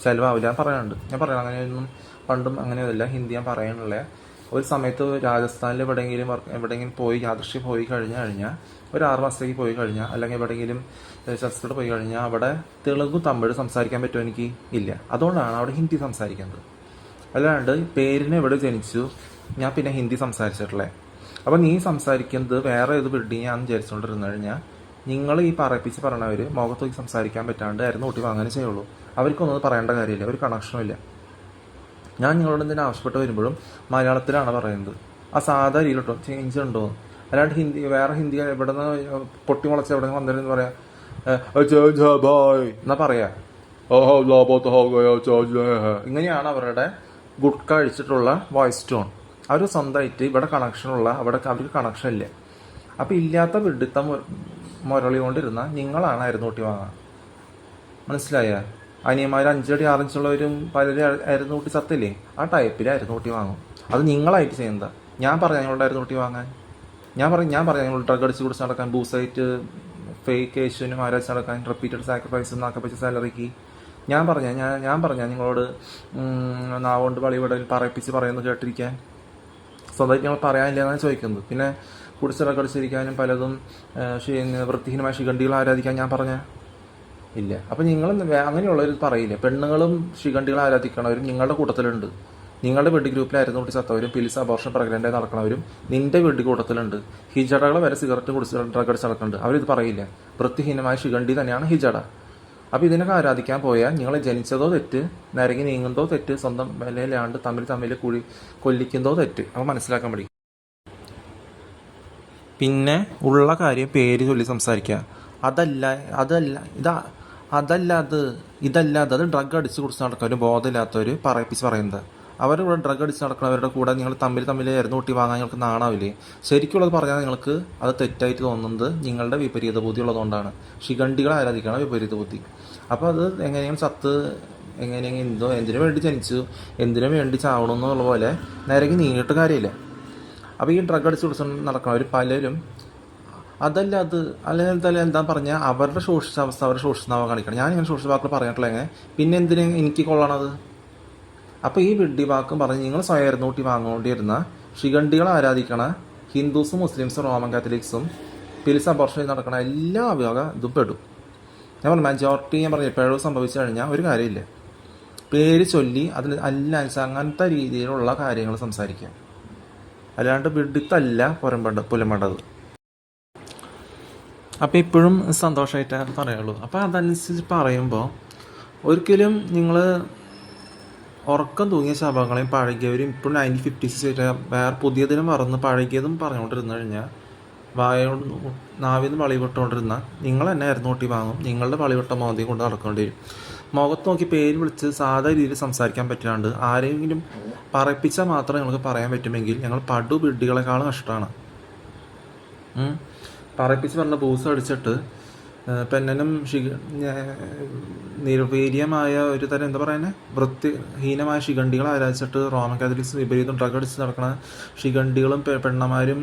ചിലവാവില്ല പറയാനുണ്ട്. ഞാൻ പറയാം, അങ്ങനെയൊന്നും പണ്ടും അങ്ങനെയല്ല ഹിന്ദി ഞാൻ പറയാനുള്ള. ഒരു സമയത്ത് രാജസ്ഥാനിൽ എവിടെയെങ്കിലും പോയി യാദൃശ്യം പോയി കഴിഞ്ഞാൽ ഒരു 6 മാസത്തേക്ക് പോയി കഴിഞ്ഞാൽ അല്ലെങ്കിൽ എവിടെയെങ്കിലും ഛത്തീസ്ഗഡ് പോയി കഴിഞ്ഞാൽ അവിടെ തെലുങ്കും തമിഴ് സംസാരിക്കാൻ പറ്റുമോ എനിക്ക് ഇല്ല. അതുകൊണ്ടാണ് അവിടെ ഹിന്ദി സംസാരിക്കുന്നത്. അല്ലാണ്ട് പേരിന് എവിടെ ജനിച്ചു ഞാൻ പിന്നെ ഹിന്ദി സംസാരിച്ചിട്ടില്ലേ. അപ്പം നീ സംസാരിക്കുന്നത് വേറെ ഏത് ബിൽഡിങ് ഞാൻ വിചാരിച്ചുകൊണ്ടിരുന്നു കഴിഞ്ഞാൽ നിങ്ങൾ ഈ പറയണവർ മുഖത്തേക്ക് സംസാരിക്കാൻ പറ്റാണ്ട് ആയിരുന്നു ഊട്ടി വാങ്ങാനേ ചെയ്യുള്ളൂ. അവർക്കൊന്നും പറയേണ്ട കാര്യമില്ല, ഒരു കണക്ഷനും ഇല്ല. ഞാൻ നിങ്ങളോട് എന്തിനും ആവശ്യപ്പെട്ട് വരുമ്പോഴും മലയാളത്തിലാണ് പറയുന്നത്. ആ സാധാ രീതിയിലോട്ടോ ചേഞ്ച് ഉണ്ടോ, അല്ലാണ്ട് വേറെ ഹിന്ദി എവിടെ നിന്ന് പൊട്ടിമുളച്ച് എവിടെ നിന്ന് വന്നിരുന്നു പറയാം എന്നാ പറയാ. ഇങ്ങനെയാണ് അവരുടെ ഗുഡ്ക അഴിച്ചിട്ടുള്ള വോയിസ് ടോൺ. അവർ സ്വന്തമായിട്ട് ഇവിടെ കണക്ഷനുള്ള അവർക്ക് കണക്ഷൻ ഇല്ല. അപ്പം ഇല്ലാത്ത വിഡിത്തം മുരളി കൊണ്ടിരുന്ന നിങ്ങളാണ് അരുന്നൂട്ടി വാങ്ങുക. മനസ്സിലായ? അനിയന്മാർ 5 അടി 6 ഇഞ്ചുള്ളവരും പലരും അരുന്നൂട്ടി സത്തില്ലേ, ആ ടൈപ്പിൽ അരുന്നൂട്ടി വാങ്ങും. അത് നിങ്ങളായിട്ട് ചെയ്യുന്നതാ. ഞാൻ പറയാം നിങ്ങളുടെ അരുന്നൂട്ടി വാങ്ങാൻ. ഞാൻ പറയാം നിങ്ങൾ ഡ്രഗ് അടിച്ച് കുടിച്ച് നടക്കാൻ, ബൂസായിട്ട് ഫേക്ക് യേശുവിനും ആരാധിച്ച് നടക്കാൻ, റിപ്പീറ്റഡ് സാക്രിഫൈസ് നാക്കപ്പച്ച സാലറിക്ക് ഞാൻ പറഞ്ഞ നിങ്ങളോട് നാവുകൊണ്ട് വളിവിടൽ പറയിപ്പിച്ച് പറയുന്നത് കേട്ടിരിക്കാൻ, സ്വന്തമായിട്ട് ഞങ്ങൾ പറയാനില്ല എന്നാണ് ചോദിക്കുന്നത്. പിന്നെ കുടിച്ചിറക്കടിച്ചിരിക്കാനും പലതും വൃത്തിഹീനമായ ശിഖണ്ഡികൾ ആരാധിക്കാൻ ഞാൻ പറഞ്ഞ ഇല്ല. അപ്പം നിങ്ങൾ അങ്ങനെയുള്ളവർ പറയില്ല. പെണ്ണുങ്ങളും ശിഖണ്ഡികൾ ആരാധിക്കണവരും നിങ്ങളുടെ കൂട്ടത്തിലുണ്ട്. നിങ്ങളുടെ വീട് ഗ്രൂപ്പിലായിരുന്നു കൂട്ടി ചത്തവരും പിലിസ് അബോർഷൻ പ്രഗ്നൻ്റായി നടക്കണവരും നിന്റെ വീട് കൂട്ടത്തിലുണ്ട്. ഹിജടകൾ വരെ സിഗരറ്റ് കുടിച്ച് ഡ്രഗ് അടിച്ച് നടക്കുന്നുണ്ട്. അവരിത് പറയില്ല. വൃത്തിഹീനമായ ശിഖണ്ഡി തന്നെയാണ് ഹിജട. അപ്പോൾ ഇതിനൊക്കെ ആരാധിക്കാൻ പോയാൽ നിങ്ങൾ ജനിച്ചതോ തെറ്റ്, നരകി നീങ്ങുന്നതോ തെറ്റ്, സ്വന്തം വിലയിലാണ്ട് തമ്മിൽ കൊല്ലിക്കുന്നതോ തെറ്റ്. അപ്പോൾ മനസ്സിലാക്കാൻ പഠിക്കും. പിന്നെ ഉള്ള കാര്യം പേര് ചൊല്ലി സംസാരിക്കുക. ഇതല്ലാതെ അത് ഡ്രഗ് അടിച്ച് കുടിച്ച് നടക്കുന്നവർ ബോധമില്ലാത്തവർ പറയിപ്പിച്ച് പറയുന്നത്. അവരിവിടെ ഡ്രഗ് അടിച്ച് നടക്കുന്നവരുടെ കൂടെ നിങ്ങൾ തമ്മിൽ ഇരന്ന് കൂട്ടി വാങ്ങാൻ നിങ്ങൾക്ക് നാണാവില്ലേ? ശരിക്കുള്ളത് പറഞ്ഞാൽ നിങ്ങൾക്ക് അത് തെറ്റായിട്ട് തോന്നുന്നത് നിങ്ങളുടെ വിപരീത ബുദ്ധി ഉള്ളതുകൊണ്ടാണ്. ശിഖണ്ഡികളെ ആരാധിക്കണം വിപരീത ബുദ്ധി. അപ്പോൾ അത് എങ്ങനെയെങ്കിലും എന്തിനു വേണ്ടി ജനിച്ചു, എന്തിനു വേണ്ടി ചാവണം എന്നുള്ള പോലെ നേരേക്ക് നീങ്ങിയിട്ട് കാര്യമില്ല. അപ്പോൾ ഈ ഡ്രഗ് അടിച്ച് കുടിച്ച് നടക്കുന്നവർ പലരും അല്ലെങ്കിൽ എന്താ പറഞ്ഞാൽ അവരുടെ ശോഷിച്ചാവസ്ഥ അവരുടെ ശോഷിച്ചാവ കാണിക്കണം. ഞാനിങ്ങനെ ശോഷിച്ച വാക്കുകൾ പറഞ്ഞിട്ടില്ല. പിന്നെ എന്തിനു എനിക്ക് കൊള്ളണത്? അപ്പോൾ ഈ വിഡ്ഢി വാക്കും പറഞ്ഞ് നിങ്ങൾ സ്വയം നൂട്ടി വാങ്ങേണ്ടിയിരുന്ന ശിഖണ്ഡികളെ ആരാധിക്കണ ഹിന്ദുസും മുസ്ലിംസും റോമൻ കാത്തലിക്സും പിലിസ് അബോർഷൻ നടക്കണ എല്ലാ വിഭാഗം ഇതും പെടും. ഞാൻ പറഞ്ഞു മെജോറിറ്റി ഞാൻ പറഞ്ഞു പിഴവ് സംഭവിച്ചു കഴിഞ്ഞാൽ ഒരു കാര്യമില്ല. പേര് ചൊല്ലി അതിൽ അങ്ങനത്തെ രീതിയിലുള്ള കാര്യങ്ങൾ സംസാരിക്കുക, അല്ലാണ്ട് വിഡിത്തല്ല പുലമ്പേണ്ടത്. അപ്പോൾ ഇപ്പോഴും സന്തോഷമായിട്ടേ പറയുള്ളൂ. അപ്പോൾ അതനുസരിച്ച് പറയുമ്പോൾ ഒരിക്കലും നിങ്ങൾ ഉറക്കം തൂങ്ങിയ ശാപങ്ങളെയും പഴകിയവരും ഇപ്പോൾ 1950s വേറെ പുതിയതിനും മറന്ന് പഴകിയതും പറഞ്ഞുകൊണ്ടിരുന്നു കഴിഞ്ഞാൽ നാവിന്ന് വളി വിട്ടുകൊണ്ടിരുന്ന നിങ്ങൾ തന്നെ ഇറന്നോട്ടി വാങ്ങും. നിങ്ങളുടെ വളി മോദി കൊണ്ട് നടക്കേണ്ടി വരും. മുഖത്ത് നോക്കി പേര് വിളിച്ച് സാധാ രീതിയിൽ സംസാരിക്കാൻ പറ്റാണ്ട് ആരെങ്കിലും പറയിപ്പിച്ചാൽ മാത്രമേ ഞങ്ങൾക്ക് പറയാൻ പറ്റുമെങ്കിൽ ഞങ്ങൾ വിഡ്ഢികളെക്കാളും കഷ്ടമാണ്. പറയിപ്പിച്ച് പറഞ്ഞ ബൂസ് അടിച്ചിട്ട് പെണ്ണനും നിർവീര്യമായ ഒരു തരം എന്താ പറയുന്നത് വൃത്തിഹീനമായ ശിഖണ്ഡികളെ ആരാധിച്ചിട്ട് റോമൻ കാത്തലിക്സ് വിപരീതം ഡ്രഗ് അടിച്ച് നടക്കുന്ന ശിഖണ്ഡികളും പെണ്ണന്മാരും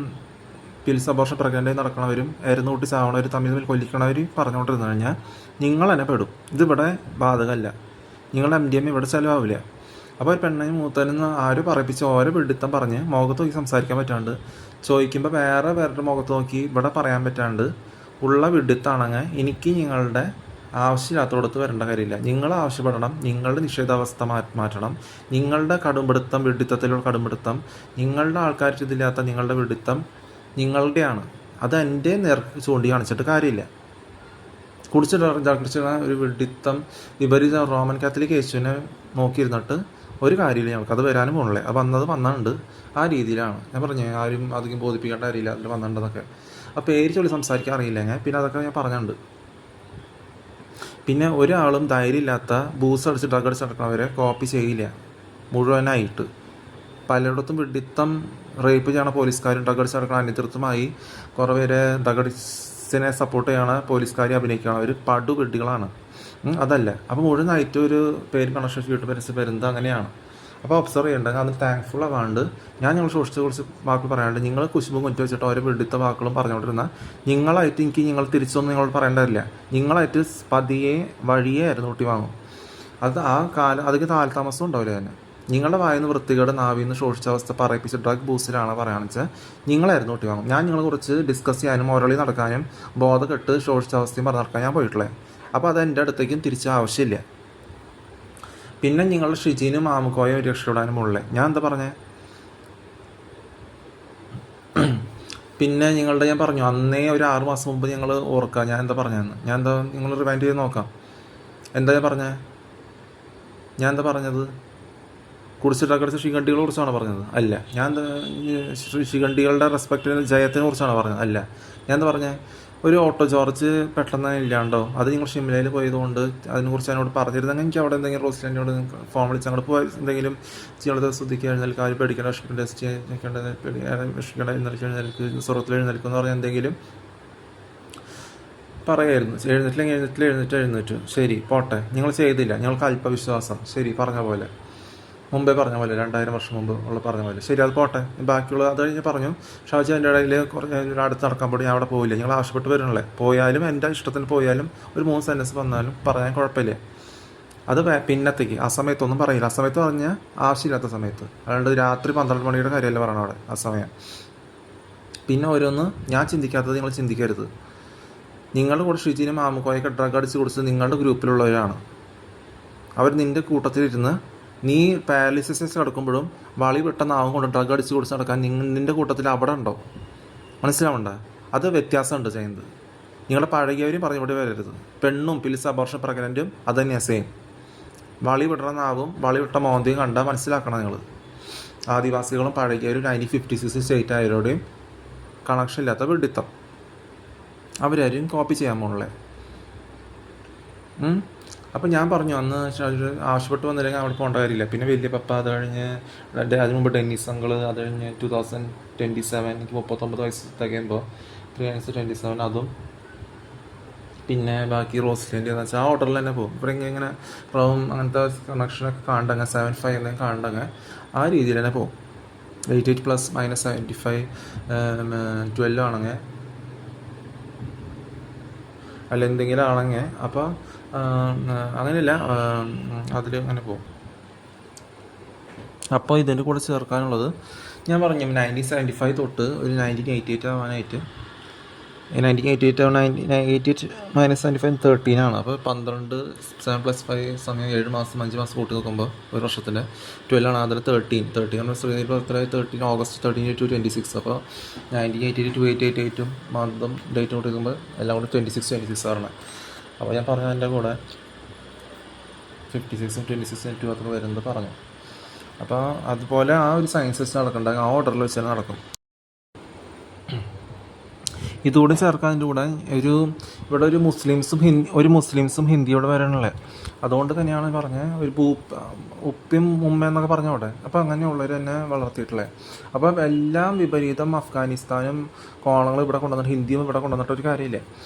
പിൽസ് അബോർഷൻ പ്രഗ്നൻ്റായി നടക്കണവരും എരന്നൂട്ടി ചാവണവരും തമ്മിൽ കൊല്ലിക്കണവർ പറഞ്ഞുകൊണ്ടിരുന്നു കഴിഞ്ഞാൽ നിങ്ങൾ തന്നെ പെടും. ഇതിവിടെ ബാധകമല്ല. നിങ്ങളുടെ MDMA ഇവിടെ ചിലവാവില്ല. അപ്പോൾ ഒരു പെണ്ണിനും മൂത്തനെന്ന് ആരും പറയിപ്പിച്ച് ഓരോ പിടുത്തം പറഞ്ഞ് മുഖത്ത് നോക്കി സംസാരിക്കാൻ പറ്റാണ്ട് ചോദിക്കുമ്പോൾ വേറെ മുഖത്ത് നോക്കി ഇവിടെ പറയാൻ പറ്റാണ്ട് ഉള്ള വിഡിത്താണെങ്കിൽ എനിക്ക് നിങ്ങളുടെ ആവശ്യമില്ലാത്തടത്ത് വരേണ്ട കാര്യമില്ല. നിങ്ങൾ ആവശ്യപ്പെടണം, നിങ്ങളുടെ നിഷേധാവസ്ഥ മാറ്റണം. നിങ്ങളുടെ വിഡിത്തത്തിലുള്ള കടുംപിടുത്തം, നിങ്ങളുടെ ആൾക്കാർക്ക് ഇതില്ലാത്ത നിങ്ങളുടെ വിഡിത്തം നിങ്ങളുടെയാണ്. അത് എൻ്റെ നേർക്ക് ചൂണ്ടി കാണിച്ചിട്ട് കാര്യമില്ല. കുടിച്ചിട്ട് ഒരു വിഡിത്തം വിപരീത റോമൻ കാത്തലിക് യേശുവിനെ നോക്കിയിരുന്നിട്ട് ഒരു കാര്യമില്ല. ഞങ്ങൾക്ക് അത് വരാനും പോകണല്ലേ. അത് വന്നിട്ടുണ്ട്. ആ രീതിയിലാണ് ഞാൻ പറഞ്ഞു. ആരും അധികം ബോധിപ്പിക്കേണ്ട കാര്യമില്ല അതിൽ വന്നിട്ടുണ്ടെന്നൊക്കെ. ആ പേര് ചൊല്ലി സംസാരിക്കാൻ അറിയില്ല പിന്നെ അതൊക്കെ ഞാൻ പറഞ്ഞിട്ടുണ്ട്. പിന്നെ ഒരാളും ധൈര്യമില്ലാത്ത ബൂസ് അടിച്ച് ഡ്രഗ് അടിച്ച് നടക്കുന്നവരെ കോപ്പി ചെയ്യില്ല മുഴുവനായിട്ട്. പലയിടത്തും വിഡിത്തം റേപ്പ് ചെയ്യണ പോലീസുകാരും ഡ്രഗ് അടിച്ച് നടക്കുന്ന അനിതൃത്വമായി കുറേ പേരെ ഡ്രഗ് അഡിക്സിനെ സപ്പോർട്ട് ചെയ്യണ പോലീസുകാരെ അഭിനയിക്കണം. അവർ വിഡ്ഢികളാണ്. അതല്ല. അപ്പോൾ മുഴുവനായിട്ട് ഒരു പേര് കണക്ഷൻ വരുന്നത് അങ്ങനെയാണ്. അപ്പോൾ ഒബ്സർവ് ചെയ്യേണ്ടത് അതിന് താങ്ക്ഫുൾ ആവാണ്ട് ഞങ്ങൾ സൂക്ഷിച്ച് കുറിച്ച് വാക്കുകൾ പറയാണ്ട് നിങ്ങൾ കുശുമ്പും കുറ്റി വെച്ചിട്ട് ഓരോ വിഡിത്ത വാക്കുകളും പറഞ്ഞുകൊണ്ടിരുന്ന നിങ്ങളായിട്ട് നിങ്ങൾ തിരിച്ചൊന്നും നിങ്ങളോട് പറയേണ്ടതില്ല. നിങ്ങളായിട്ട് പതിയെ വഴിയേ അരനൂട്ടി വാങ്ങും. അതൊക്കെ കാലതാമസം ഉണ്ടാവില്ല തന്നെ. നിങ്ങളുടെ വായിന്ന് വൃത്തികേട് നാവിന്ന് ശോഷിച്ച അവസ്ഥ പറയിപ്പിച്ച് ഡ്രഗ് ബൂസ്റ്റിലാണ് പറയുകയാണെന്ന് വെച്ചാൽ നിങ്ങളായിരുന്നു കൂട്ടി വാങ്ങും. ഞാൻ നിങ്ങളെ കുറിച്ച് ഡിസ്കസ് ചെയ്യാനും ഓരളി നടക്കാനും ബോധക്കെട്ട് ശോഷിച്ച അവസ്ഥയും പറഞ്ഞ് നടക്കാൻ ഞാൻ പോയിട്ടുള്ളത്. അപ്പോൾ അത് എൻ്റെ അടുത്തേക്കും തിരിച്ച് ആവശ്യമില്ല. പിന്നെ നിങ്ങളുടെ ഷിജീനും മാമുക്കോയും രക്ഷപ്പെടാനും ഉള്ളേ. ഞാൻ എന്താ പറഞ്ഞേ? പിന്നെ ഞാൻ പറഞ്ഞു അന്നേ ഒരു 6 മാസം മുമ്പ് ഞങ്ങൾ ഓർക്കാം ഞാൻ എന്താ പറഞ്ഞതെന്ന്. നിങ്ങൾ റിവൈൻഡ് ചെയ്ത് നോക്കാം. എന്താ ഞാൻ എന്താ പറഞ്ഞത്? കുടിച്ചിട്ടടിച്ച ശിഖണ്ഡികളെ കുറിച്ചാണ് പറഞ്ഞത്? അല്ല. ഞാൻ ശിഖണ്ഡികളുടെ റെസ്പെക്റ്റിന് ജയത്തിനെ കുറിച്ചാണ് പറഞ്ഞത്? അല്ല. ഞാൻ എന്താ പറഞ്ഞത്? ഒരു ഓട്ടോ ജോർജ് പെട്ടെന്ന് ഇല്ലാണ്ടോ, അത് നിങ്ങൾ ഷിംലയിൽ പോയതുകൊണ്ട് അതിനെക്കുറിച്ച് എന്നോട് പറഞ്ഞിരുന്നെങ്കിൽ എനിക്ക് അവിടെ എന്തെങ്കിലും റോസ്റ്റിനോട് ഫോൺ വിളിച്ച് അങ്ങോട്ട് പോയി എന്തെങ്കിലും ജീവിതത്തെ ശ്രദ്ധിക്കുക, എഴുന്നേൽക്കുക, ആരും പേടിക്കേണ്ട, വിഷമിക്കേണ്ട, വിഷമിക്കേണ്ട, എഴുന്നേൽക്ക്, സ്വർഗത്തിൽ എഴുന്നേൽക്കുക എന്ന് പറഞ്ഞാൽ എന്തെങ്കിലും പറയായിരുന്നു. എഴുന്നേറ്റ് ശരി പോട്ടെ. നിങ്ങൾ ചെയ്തില്ല, ഞങ്ങൾക്ക് അല്പവിശ്വാസം, ശരി പറഞ്ഞ പോലെ. മുമ്പേ പറഞ്ഞ പോലെ 2000 വർഷം മുമ്പ് ഉള്ള പറഞ്ഞ പോലെ. ശരി, അത് പോട്ടെ. ബാക്കിയുള്ള അത് കഴിഞ്ഞ് പറഞ്ഞു. ഷാജി എൻ്റെ ഇടയിൽ കുറച്ച് അടുത്ത് നടക്കാൻ പോയി, ഞാൻ അവിടെ പോയില്ല, നിങ്ങൾ ആവശ്യപ്പെട്ട് വരണല്ലേ, പോയാലും എൻ്റെ ഇഷ്ടത്തിന് പോയാലും ഒരു 3 സെൻറ്റൻസ് വന്നാലും പറയാൻ കുഴപ്പമില്ല. അത് പിന്നത്തേക്ക്, ആ സമയത്തൊന്നും പറയില്ല. ആ സമയത്ത് പറഞ്ഞാൽ ആവശ്യമില്ലാത്ത സമയത്ത്, അല്ലാണ്ട് രാത്രി 12 മണിയുടെ കാര്യമല്ല പറയണം അവിടെ ആ സമയം. പിന്നെ ഓരോന്ന് ഞാൻ ചിന്തിക്കാത്തത് നിങ്ങൾ ചിന്തിക്കരുത്. നിങ്ങളുടെ കൂടെ ഷിജിനും മാമുക്കോയൊക്കെ ഡ്രഗ് അടിച്ച് കൊടുത്ത് നിങ്ങളുടെ ഗ്രൂപ്പിലുള്ളവരാണ്. അവർ നിൻ്റെ കൂട്ടത്തിലിരുന്ന് നീ പാരാലിസിസ് കിടക്കുമ്പോഴും വളി വിട്ട നാവും കൊണ്ട് ഡ്രഗ് അടിച്ച് കൊടുത്ത് നടക്കാൻ നിൻ്റെ കൂട്ടത്തിൽ അവിടെ ഉണ്ടോ? മനസ്സിലാവണ്ട, അത് വ്യത്യാസമുണ്ട് ചെയ്യുന്നത്. നിങ്ങളുടെ പഴകിയവരും പറഞ്ഞുകൊണ്ട് വരരുത്. പെണ്ണും പിലിസ് അബോർഷൻ പ്രഗ്നൻറ്റും അത് തന്നെയാണ് സെയിം. വളി വിടണ നാവും വളി വിട്ട മോന്തയും കണ്ടാൽ മനസ്സിലാക്കണം നിങ്ങൾ. ആദിവാസികളും പഴകിയവരും 1956 സ്റ്റേറ്റ് ആയവരോടെയും കണക്ഷൻ ഇല്ലാത്ത വിഡിത്തം അവരാരും കോപ്പി ചെയ്യാൻ പോകണല്ലേ. അപ്പം ഞാൻ പറഞ്ഞു അന്ന് ആവശ്യപ്പെട്ട് വന്നില്ലെങ്കിൽ അവിടെ പോകേണ്ട കാര്യമില്ല. പിന്നെ വലിയ പപ്പ, അത് കഴിഞ്ഞ് അതിന് മുമ്പ് ഡെന്നിസ് അങ്കിൾ, അത് കഴിഞ്ഞ് 2027 എനിക്ക് 39 വയസ്സ് തികയുമ്പോൾ 327 അതും, പിന്നെ ബാക്കി റോസ്ലിൻ്റെ എന്ന് വെച്ചാൽ ആ ഓർഡറിൽ തന്നെ പോകും. ഇവിടെ ഇങ്ങനെ പ്രവും അങ്ങനത്തെ കണക്ഷനൊക്കെ കാണണ്ടങ്ങ് 75 എന്തെങ്കിലും കാണണ്ടങ്ങ് ആ രീതിയിൽ തന്നെ പോകും. 88 പ്ലസ് മൈനസ് 75 12 ആണെങ്കിൽ അല്ല എന്തെങ്കിലും ആണെങ്കിൽ അപ്പോൾ അങ്ങനെയല്ല, അതിൽ അങ്ങനെ പോകും. അപ്പോൾ ഇതിൻ്റെ കൂടെ ചേർക്കാനുള്ളത് ഞാൻ പറഞ്ഞു 1975 തൊട്ട് ഒരു 1988 ആവാനായിട്ട് 1988 മൈനസ് 75 13 അപ്പോൾ 12 7 + 5 സമയം 7 മാസം 5 മാസം കൂട്ടി നോക്കുമ്പോൾ ഒരു വർഷത്തിൽ 12 അതിൽ 13 ശ്രീനിൽ ബർത്ത്ഡേ 13 ഓഗസ്റ്റ് 13 to 26. അപ്പോൾ 1988 to 888 മന്തും ഡേറ്റും കൂട്ടി നോക്കുമ്പോൾ എല്ലാം കൂടി 26 ആണ്. അപ്പോൾ ഞാൻ പറഞ്ഞു അതിൻ്റെ കൂടെ 56 26 2 അതൊക്കെ വരുന്നത് പറഞ്ഞു. അപ്പോൾ അതുപോലെ ആ ഒരു സയൻസ് വെച്ച് നടക്കണ്ട, ആ ഓർഡറിൽ വെച്ചാൽ നടക്കും. ഇതുകൂടി ചേർക്കാതിൻ്റെ കൂടെ ഇവിടെ ഒരു മുസ്ലിംസും ഹിന്ദിയോട് വരണല്ലേ. അതുകൊണ്ട് തന്നെയാണ് പറഞ്ഞത് ഒരു ഉപ്പിയും ഉമ്മ എന്നൊക്കെ പറഞ്ഞ അവിടെ. അപ്പോൾ അങ്ങനെയുള്ളവർ തന്നെ വളർത്തിയിട്ടുള്ളത്. അപ്പം എല്ലാം വിപരീതം അഫ്ഗാനിസ്ഥാനും കോളങ്ങൾ ഇവിടെ കൊണ്ടുവന്നിട്ട് ഹിന്ദിയും ഇവിടെ കൊണ്ടുവന്നിട്ട് ഒരു കാര്യമില്ല.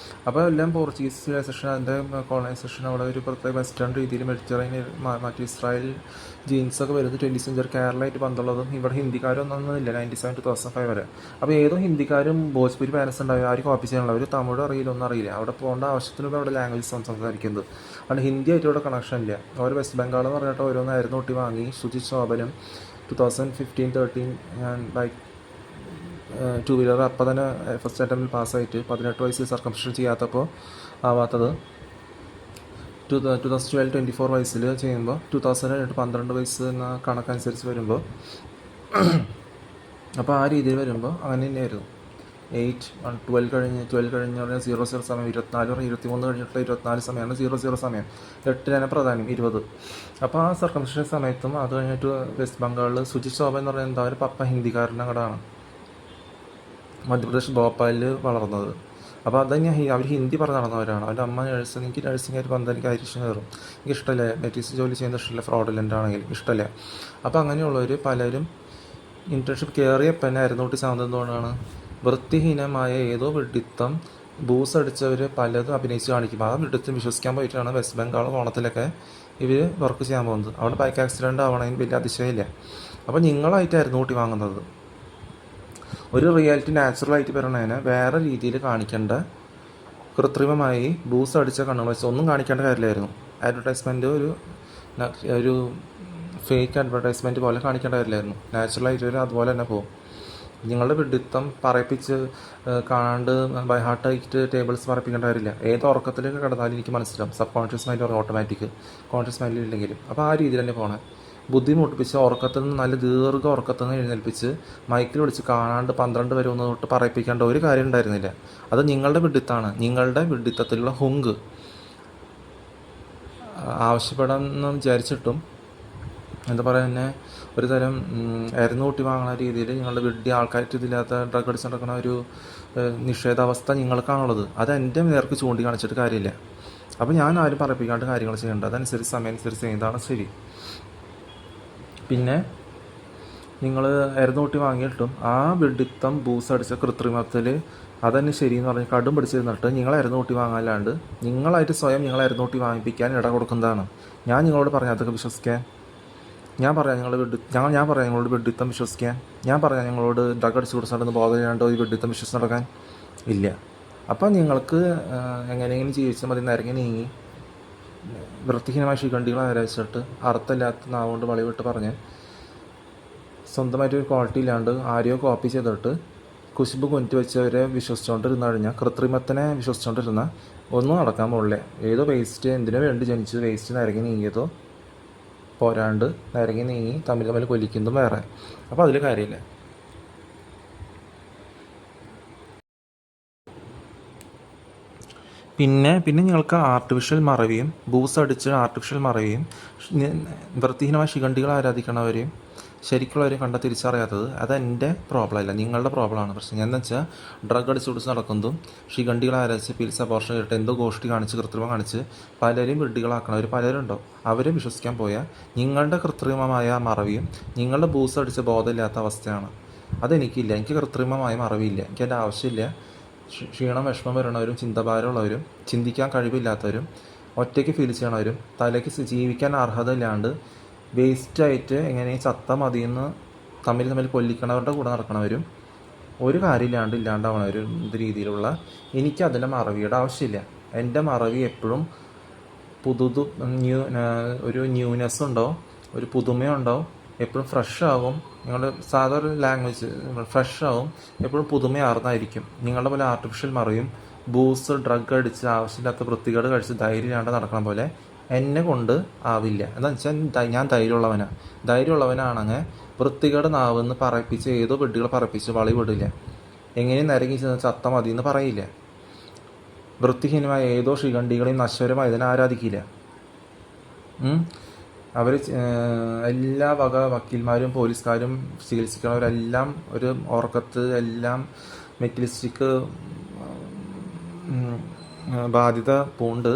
അപ്പോൾ എല്ലാം പോർച്ചുഗീസ് സിവിലൈസേഷൻ, അതിൻ്റെ കോളനൈസേഷൻ അവിടെ ഒരു പ്രത്യേക വെസ്റ്റേൺ രീതിയിൽ മെഡിറ്ററേനിയൻ മറ്റ് ഇസ്രായേൽ ജീൻസൊക്കെ വരുന്നത് 20th സെഞ്ചുറി കേരളമായിട്ട് ബന്ധമുള്ളതും ഇവിടെ ഹിന്ദിക്കാരൊന്നും ഇല്ല 97 to 2005 വരെ. അപ്പോൾ ഏതോ ഹിന്ദിക്കാരും ഭോജ്പൂരി പാരൻസ് ഉണ്ടാവും, ആരും കോപ്പി ചെയ്യാനുള്ള ഒരു തമിഴ് അറിയില്ല, ഒന്നും അറിയില്ല. അവിടെ പോകേണ്ട ആവശ്യത്തിന് അവിടെ ലാംഗ്വേജ് സംസാരിക്കുന്നത്. അതുകൊണ്ട് ഹിന്ദി ആയിട്ട് ഇവിടെ കണക്ഷൻ ഇല്ല. അവർ വെസ്റ്റ് ബംഗാൾ എന്ന് പറഞ്ഞിട്ട് ഓരോന്നായിരുന്നു ഒട്ടി വാങ്ങി. സുജിത് ശോഭനും 2015-13 ഞാൻ ബൈക്ക് 2 വീലർ അപ്പം തന്നെ ഫസ്റ്റ് അറ്റംപ്റ്റിൽ പാസ്സായിട്ട് 18 വയസ്സിൽ സർക്കംസിഷൻ ചെയ്യാത്തപ്പോൾ ആവാത്തത് 2012-24 വയസ്സിൽ ചെയ്യുമ്പോൾ 2008 12 വയസ്സ് എന്ന കണക്കനുസരിച്ച് വരുമ്പോൾ അപ്പോൾ ആ രീതിയിൽ വരുമ്പോൾ അങ്ങനെ തന്നെയായിരുന്നു. 12 കഴിഞ്ഞ് പറഞ്ഞാൽ 00 സമയം 24 23 കഴിഞ്ഞിട്ടുള്ള 24 സമയമാണ് 00 സമയം. 8 തന്നെ പ്രധാനം 20. അപ്പോൾ ആ സർക്കംസിഷൻ സമയത്തും അത് കഴിഞ്ഞിട്ട് വെസ്റ്റ് ബംഗാളിൽ സുജിത് ശോഭ എന്ന് പറയുന്നത് എന്താ, ഒരു പപ്പ ഹിന്ദിക്കാരൻ്റെ കടയാണ്, മധ്യപ്രദേശ് ഭോപ്പാലിൽ വളർന്നത്. അപ്പോൾ അതന്നെ അവർ ഹിന്ദി പറഞ്ഞ് നടന്നവരാണ്. അവൻ്റെ അമ്മ നഴ്സ്. എനിക്ക് നഴ്സിംഗായിട്ട് ബന്ധം, എനിക്ക് അരിശം കയറും, എനിക്ക് ഇഷ്ടമല്ല. മെറ്റീസ് ജോലി ചെയ്യുന്ന ഇഷ്ടമില്ല, ഫ്രോഡിലൻ്റ് ആണെങ്കിലും ഇഷ്ടമല്ല. അപ്പോൾ അങ്ങനെയുള്ളവർ പലരും ഇൻറ്റേൺഷിപ്പ് കയറിയപ്പോൾ തന്നെ അരുന്നൂട്ടി സാധനത്തോടാണ് വൃത്തിഹീനമായ ഏതോ വിഡിത്തം ബൂസ് അടിച്ചവർ പലതും അഭിനയിച്ച് കാണിക്കും. ആ വിഡിത്തം വിശ്വസിക്കാൻ പോയിട്ടാണ് വെസ്റ്റ് ബംഗാൾ ഓണത്തിലൊക്കെ ഇവർ വർക്ക് ചെയ്യാൻ പോകുന്നത്. അവിടെ ബൈക്ക് ആക്സിഡൻറ്റ് ആവണതിന് വലിയ അതിശയമില്ല. അപ്പോൾ നിങ്ങളായിട്ടായിരുന്നു ഊട്ടി വാങ്ങുന്നത്. ഒരു റിയാലിറ്റി നാച്ചുറലായിട്ട് വരണതിനെ വേറെ രീതിയിൽ കാണിക്കേണ്ട, കൃത്രിമമായി ബൂസ് അടിച്ച കണ്ണുകൾ വെച്ച് ഒന്നും കാണിക്കേണ്ട കാര്യമില്ലായിരുന്നു. അഡ്വർടൈസ്മെൻറ്റ് ഒരു ഫേക്ക് അഡ്വർടൈസ്മെൻറ്റ് പോലെ കാണിക്കേണ്ട കാര്യമില്ലായിരുന്നു. നാച്ചുറലായിട്ട് വരും, അതുപോലെ തന്നെ പോകും. നിങ്ങളുടെ വിഡിത്തം പറയിപ്പിച്ച് കാണാണ്ട് ബൈ ഹാർട്ടായിട്ട് ടേബിൾസ് പറയിപ്പിക്കേണ്ട കാര്യമില്ല. ഏത് ഉറക്കത്തിലേക്ക് കിടന്നാലും എനിക്ക് മനസ്സിലാവും. സബ് കോൺഷ്യസ് മൈൻഡ് പറയും ഓട്ടോമാറ്റിക്, കോൺഷ്യസ് മൈൻഡിൽ ഇല്ലെങ്കിലും. അപ്പോൾ ആ രീതിയിൽ തന്നെ പോകണേ. ബുദ്ധി മുട്ടിപ്പിച്ച് ഉറക്കത്തിൽ നിന്ന് നല്ല ദീർഘ ഉറക്കത്തിൽ നിന്ന് എഴുന്നേൽപ്പിച്ച് മൈക്കിൽ വിളിച്ച് കാണാണ്ട് 12 വരെ ഒന്ന് തൊട്ട് പറയിപ്പിക്കേണ്ട ഒരു കാര്യം ഉണ്ടായിരുന്നില്ല. അത് നിങ്ങളുടെ വിഡിത്താണ്. നിങ്ങളുടെ വിഡിത്തത്തിലുള്ള ഹുങ്ക് ആവശ്യപ്പെടാമെന്ന് വിചാരിച്ചിട്ടും എന്താ പറയുക, തന്നെ ഒരു തരം കൂട്ടി വാങ്ങുന്ന രീതിയിൽ നിങ്ങളുടെ വിഡ്ഢി ആൾക്കാർക്ക് ഇതില്ലാത്ത ഡ്രഗ് അടിച്ച് നടക്കുന്ന ഒരു നിഷേധാവസ്ഥ നിങ്ങൾക്കാണുള്ളത്. അത് എൻ്റെ നേർക്ക് ചൂണ്ടി കാണിച്ചിട്ട് കാര്യമില്ല. അപ്പോൾ ഞാൻ ആരും പറയിപ്പിക്കാണ്ട് കാര്യങ്ങൾ ചെയ്യേണ്ടത് അതനുസരിച്ച് സമയം അനുസരിച്ച് ചെയ്യുന്നതാണ് ശരി. പിന്നെ നിങ്ങൾ കൂട്ടി വാങ്ങിയിട്ടും ആ വിഡിത്തം ബൂസ് അടിച്ച കൃത്രിമത്തിൽ അതന്നെ ശരിയെന്ന് പറഞ്ഞ് കടും പിടിച്ചിരുന്നിട്ട് നിങ്ങൾ കൂട്ടി വാങ്ങാല്ലാണ്ട് നിങ്ങളായിട്ട് സ്വയം നിങ്ങൾ കൂട്ടി വാങ്ങിപ്പിക്കാൻ ഇട കൊടുക്കുന്നതാണ്. ഞാൻ നിങ്ങളോട് പറഞ്ഞ അതൊക്കെ വിശ്വസിക്കാൻ ഞാൻ പറയാം ഞങ്ങളോട് വിഡിത്തം വിശ്വസിക്കാൻ, ഞാൻ പറയാം ഞങ്ങളോട് ഡ്രഗ് അടിച്ച് കൊടുത്തിട്ടുണ്ടെന്ന് ബോധം ചെയ്യാണ്ട് ഒരു വിഡിത്തം വിശ്വസിച്ച് നടക്കാൻ ഇല്ല. അപ്പം നിങ്ങൾക്ക് എങ്ങനെയെങ്കിലും ജീവിച്ചാൽ മതി, നിരങ്ങി നീങ്ങി വൃത്തിഹീനമായ ശിഖണ്ഡികൾ ആരാധിച്ചിട്ട് അർത്ഥമില്ലാത്ത നാവുകൊണ്ട് വളവിട്ട് പറഞ്ഞ് സ്വന്തമായിട്ടൊരു ക്വാളിറ്റി ഇല്ലാണ്ട് ആരെയോ കോപ്പി ചെയ്തിട്ട് കുശുമ്പ് കൊഞ്ചു വെച്ചവരെ വിശ്വസിച്ചുകൊണ്ടിരുന്നു കഴിഞ്ഞാൽ, കൃത്രിമത്തിനെ വിശ്വസിച്ചുകൊണ്ടിരുന്ന ഒന്നും നടക്കാൻ പോകില്ല. ഏതോ വേസ്റ്റ് എന്തിനു വേണ്ടി ജനിച്ചു വേസ്റ്റ് നിരങ്ങി നീങ്ങിയതോ പോരാണ്ട് നിരങ്ങി നീങ്ങി തമ്മിൽ കൊല്ലിക്കുന്നതും വേറെ. അപ്പോൾ അതിൽ കാര്യമില്ല. പിന്നെ നിങ്ങൾക്ക് ആർട്ടിഫിഷ്യൽ മറവിയും ബൂസ് അടിച്ച് ആർട്ടിഫിഷ്യൽ മറവിയും വൃത്തിഹീനമായ ശിഖണ്ഡികൾ ആരാധിക്കണവരെയും ശരിക്കുള്ളവരെയും കണ്ട തിരിച്ചറിയാത്തത് അതെൻ്റെ പ്രോബ്ലം അല്ല, നിങ്ങളുടെ പ്രോബ്ലമാണ് പ്രശ്നം. എന്ന് വെച്ചാൽ ഡ്രഗ് അടിച്ച് കുടിച്ച് നടക്കുന്നതും ശിഖണ്ഡികൾ ആരാധിച്ച് പിൽസ് അബോർഷൻ കേട്ട് എന്തോ ഗോഷ്ടി കാണിച്ച് കൃത്രിമം കാണിച്ച് പലരെയും വിഡ്ഢികളാക്കണവർ പലരുണ്ടോ. അവരെ വിശ്വസിക്കാൻ പോയാൽ നിങ്ങളുടെ കൃത്രിമമായ മറവിയും നിങ്ങളുടെ ബൂസ് അടിച്ച് ബോധമില്ലാത്ത അവസ്ഥയാണ്. അതെനിക്കില്ല. എനിക്ക് കൃത്രിമമായ മറവിയില്ല, എനിക്കതിൻ്റെ ആവശ്യമില്ല. ക്ഷീണം വിഷമം വരണവരും ചിന്തഭാരമുള്ളവരും ചിന്തിക്കാൻ കഴിവില്ലാത്തവരും ഒറ്റയ്ക്ക് ഫീൽ ചെയ്യണവരും തലയ്ക്ക് ജീവിക്കാൻ അർഹത ഇല്ലാണ്ട് വേസ്റ്റായിട്ട് എങ്ങനെ ചത്ത മതിയെന്ന് തമ്മിൽ കൊല്ലിക്കണവരുടെ കൂടെ നടക്കണവരും ഒരു കാര്യമില്ലാണ്ട് ഇല്ലാണ്ടാവണവരും രീതിയിലുള്ള എനിക്കതിൻ്റെ മറവിയുടെ ആവശ്യമില്ല. എൻ്റെ മറവി എപ്പോഴും ഒരു ന്യൂനെസ് ഉണ്ടാവും, ഒരു പുതുമയുണ്ടാവും, എപ്പോഴും ഫ്രഷ് ആകും. നിങ്ങളുടെ സാധാരണ ലാംഗ്വേജ് ഫ്രഷ് ആവും, എപ്പോഴും പുതുമയാർന്നായിരിക്കും. നിങ്ങളുടെ പോലെ ആർട്ടിഫിഷ്യൽ മറിയും ബൂസ് ഡ്രഗ് അടിച്ച് ആവശ്യമില്ലാത്ത വൃത്തികേട് കഴിച്ച് ധൈര്യമില്ലാണ്ട് നടക്കണം പോലെ എന്നെ കൊണ്ട് ആവില്ല. എന്താണെന്ന് വെച്ചാൽ ഞാൻ ധൈര്യമുള്ളവനാണെങ്കിൽ വൃത്തികേട് നാവെന്ന് പറയിപ്പിച്ച് ഏതോ വെഡ്ഡികൾ പറയിപ്പിച്ച് വളി വിടില്ല. എങ്ങനെയും നിരങ്ങി ചെന്ന് ചത്ത മതി എന്ന് പറയില്ല. വൃത്തിഹീനമായ ഏതോ ശിഖണ്ഡികളെയും നശ്വരമായി ഇതിനെ ആരാധിക്കില്ല. അവർ എല്ലാ വക വക്കീൽമാരും പോലീസുകാരും ചികിത്സിക്കുന്നവരെല്ലാം ഒരു ഉറക്കത്ത് എല്ലാം മെറ്റലിസ്റ്റിക് ബാധ്യത പൂണ്ട്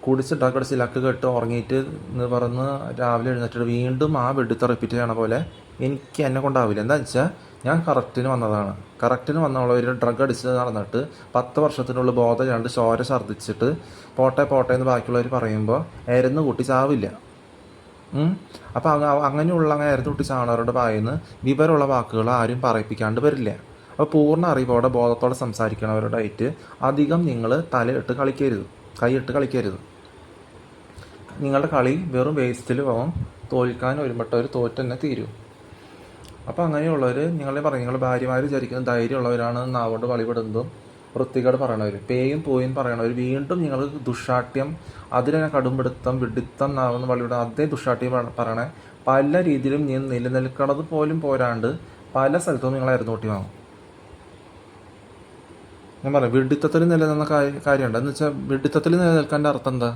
കുടിച്ച് ഡ്രഗ് അടിച്ച് ലക്ക് കെട്ട് ഉറങ്ങിയിട്ട് എന്ന് പറഞ്ഞ് രാവിലെ എഴുന്നേറ്റിട്ട് വീണ്ടും ആ വെഡിത്ത് റിപ്പീറ്റ് ചെയ്യണ പോലെ എനിക്ക് എന്നെ കൊണ്ടാവില്ല. എന്താണെന്ന് വെച്ചാൽ ഞാൻ കറക്റ്റിന് വന്നതാണ്. കറക്റ്റിന് വന്നവർ ഡ്രഗ് അടിച്ച് നടന്നിട്ട് 10 വർഷത്തിനുള്ളിൽ ബോധമില്ലാണ്ട് ചോര ഛർദ്ദിച്ചിട്ട് പോട്ടെ എന്ന് ബാക്കിയുള്ളവർ പറയുമ്പോൾ എരന്ന് കൂട്ടി ചാവില്ല. അപ്പോൾ അങ്ങനെയുള്ള എരന്ന് കൂട്ടി ചാവണവരുടെ വായിന്ന് വിവരമുള്ള വാക്കുകൾ ആരും പറയിപ്പിക്കാണ്ട് വരില്ല. അപ്പോൾ പൂർണ്ണ അറിവോടെ ബോധത്തോടെ സംസാരിക്കണവരുടെ ആയിട്ട് അധികം നിങ്ങൾ തലയിട്ട് കളിക്കരുത്, കൈയിട്ട് കളിക്കരുത്. നിങ്ങളുടെ കളി വെറും വേസ്റ്റിൽ പോകാം. തോൽക്കാൻ ഒരുമ്പെട്ടവർ തോറ്റ് തന്നെ തീരും. അപ്പോൾ അങ്ങനെയുള്ളവർ നിങ്ങളുടെ ഭാര്യമാർ വിചാരിക്കുന്നത് ധൈര്യമുള്ളവരാണ് നാവുകൊണ്ട് വളിപെടുന്നതും വൃത്തികേട് പറയണവർ പേയും പോയും പറയണവർ വീണ്ടും നിങ്ങൾ ദുഷാഠ്യം അതിനെ കടുംപിടുത്തം വിഡിത്തം നാവെന്ന് വളിവിടും അതേ ദുഷാഠ്യം പറയണേ പല രീതിയിലും നീ നിലനിൽക്കണത് പോലും പോരാണ്ട് പല സ്ഥലത്തും നിങ്ങൾ അരുന്നോട്ടി വാങ്ങും. ഞാൻ പറയാം വിഡിത്തത്തിൽ നിലനിന്ന കാര്യമുണ്ട്. എന്ന് വെച്ചാൽ വിഡിത്തത്തിൽ നിലനിൽക്കേണ്ട അർത്ഥം എന്താ?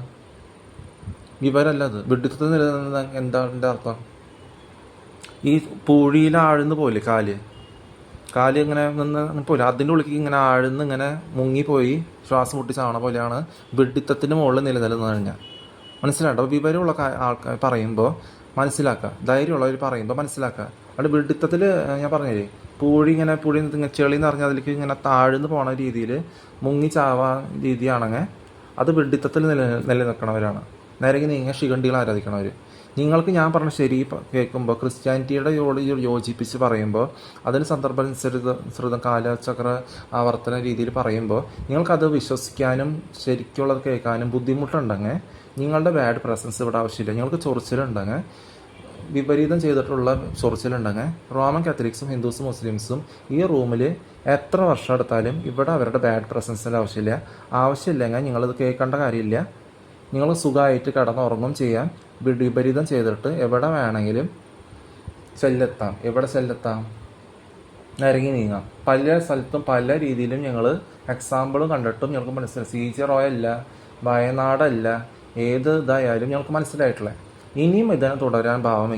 വിവരമല്ല അത്. വിഡിത്തത്തിൽ നിലനിന്ന എന്താ എൻ്റെ അർത്ഥം? ഈ പൂഴിയിൽ ആഴ്ന്ന് പോലെ കാല് ഇങ്ങനെ നിന്ന് പോലെ അതിൻ്റെ ഉള്ളിലേക്ക് ഇങ്ങനെ ആഴ്ന്ന് ഇങ്ങനെ മുങ്ങിപ്പോയി ശ്വാസം മുട്ടി ചാവണ പോലെയാണ് വിഡിത്തത്തിൻ്റെ മുകളിൽ നിലനിൽന്നു കഴിഞ്ഞാൽ. മനസ്സിലാട്ടോ? വിവരമുള്ള ആൾക്കാർ പറയുമ്പോൾ മനസ്സിലാക്കുക, ധൈര്യമുള്ളവർ പറയുമ്പോൾ മനസ്സിലാക്കുക. അവിടെ വിഡിത്തത്തിൽ ഞാൻ പറഞ്ഞേ പുഴി ചെളി എന്ന് പറഞ്ഞാൽ അതിലേക്ക് ഇങ്ങനെ താഴ്ന്ന് പോണ രീതിയിൽ മുങ്ങി ചാവാൻ രീതിയാണെങ്കിൽ അത് വിഡിത്തത്തിൽ നിലനിൽക്കണവരാണ്. നേരെ നീങ്ങ ശിഖണ്ഡികൾ ആരാധിക്കണവർ. നിങ്ങൾക്ക് ഞാൻ പറഞ്ഞ ശരി കേൾക്കുമ്പോൾ ക്രിസ്ത്യാനിറ്റിയുടെ യോജിപ്പിച്ച് പറയുമ്പോൾ അതിന് സന്ദർഭാനുസൃതം കാലചക്ര ആവർത്തന രീതിയിൽ പറയുമ്പോൾ നിങ്ങൾക്കത് വിശ്വസിക്കാനും ശരിക്കുള്ളത് കേൾക്കാനും ബുദ്ധിമുട്ടുണ്ടെങ്കിൽ നിങ്ങളുടെ ബാഡ് പ്രസൻസ് ഇവിടെ ആവശ്യമില്ല. നിങ്ങൾക്ക് ചൊറിച്ചിലുണ്ടെങ്കിൽ വിപരീതം ചെയ്തിട്ടുള്ള ചൊറിച്ചിലുണ്ടെങ്കിൽ റോമൻ കാത്തലിക്സും ഹിന്ദുസും മുസ്ലിംസും ഈ റൂമിൽ എത്ര വർഷം എടുത്താലും ഇവിടെ അവരുടെ ബാഡ് പ്രസൻസിൻ്റെ ആവശ്യമില്ലെങ്കിൽ നിങ്ങളത് കേൾക്കേണ്ട കാര്യമില്ല. നിങ്ങൾ സുഖമായിട്ട് കിടന്നുറങ്ങും ചെയ്യാൻ വിപരീതം ചെയ്തിട്ട് എവിടെ വേണമെങ്കിലും ചെല്ലെത്താം, നിരങ്ങി നീങ്ങാം. പല സ്ഥലത്തും പല രീതിയിലും ഞങ്ങൾ എക്സാമ്പിളും കണ്ടിട്ടും ഞങ്ങൾക്ക് മനസ്സിലായി. CJ റോയ് അല്ല, വയനാടല്ല, ഏത് ഇതായാലും ഞങ്ങൾക്ക് മനസ്സിലായിട്ടില്ല. ഇനിയും ഇതിനെ തുടരാൻ ഭാവം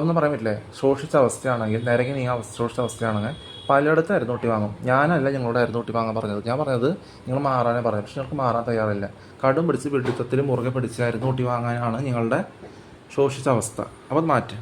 എന്ന് പറയാൻ പറ്റില്ലേ, ശോഷിച്ച അവസ്ഥയാണെങ്കിൽ നിരങ്ങി നീങ്ങാൻ ശോഷിച്ച അവസ്ഥയാണെങ്കിൽ പലയിടത്തും അരുന്നൂട്ടി വാങ്ങും. ഞാനല്ല ഞങ്ങളോട് അരുന്നൂട്ടി വാങ്ങാൻ പറഞ്ഞത്. ഞാൻ പറഞ്ഞത് നിങ്ങൾ മാറാനേ പറഞ്ഞു. പക്ഷെ ഞങ്ങൾക്ക് മാറാൻ തയ്യാറില്ല. കടും പിടിച്ച് വിഡിത്തത്തിൽ മുറുകെ പിടിച്ച് അരുന്നൂട്ടി വാങ്ങാനാണ് ഞങ്ങളുടെ ശോഷിച്ച അവസ്ഥ. അപ്പോൾ മാറ്റും.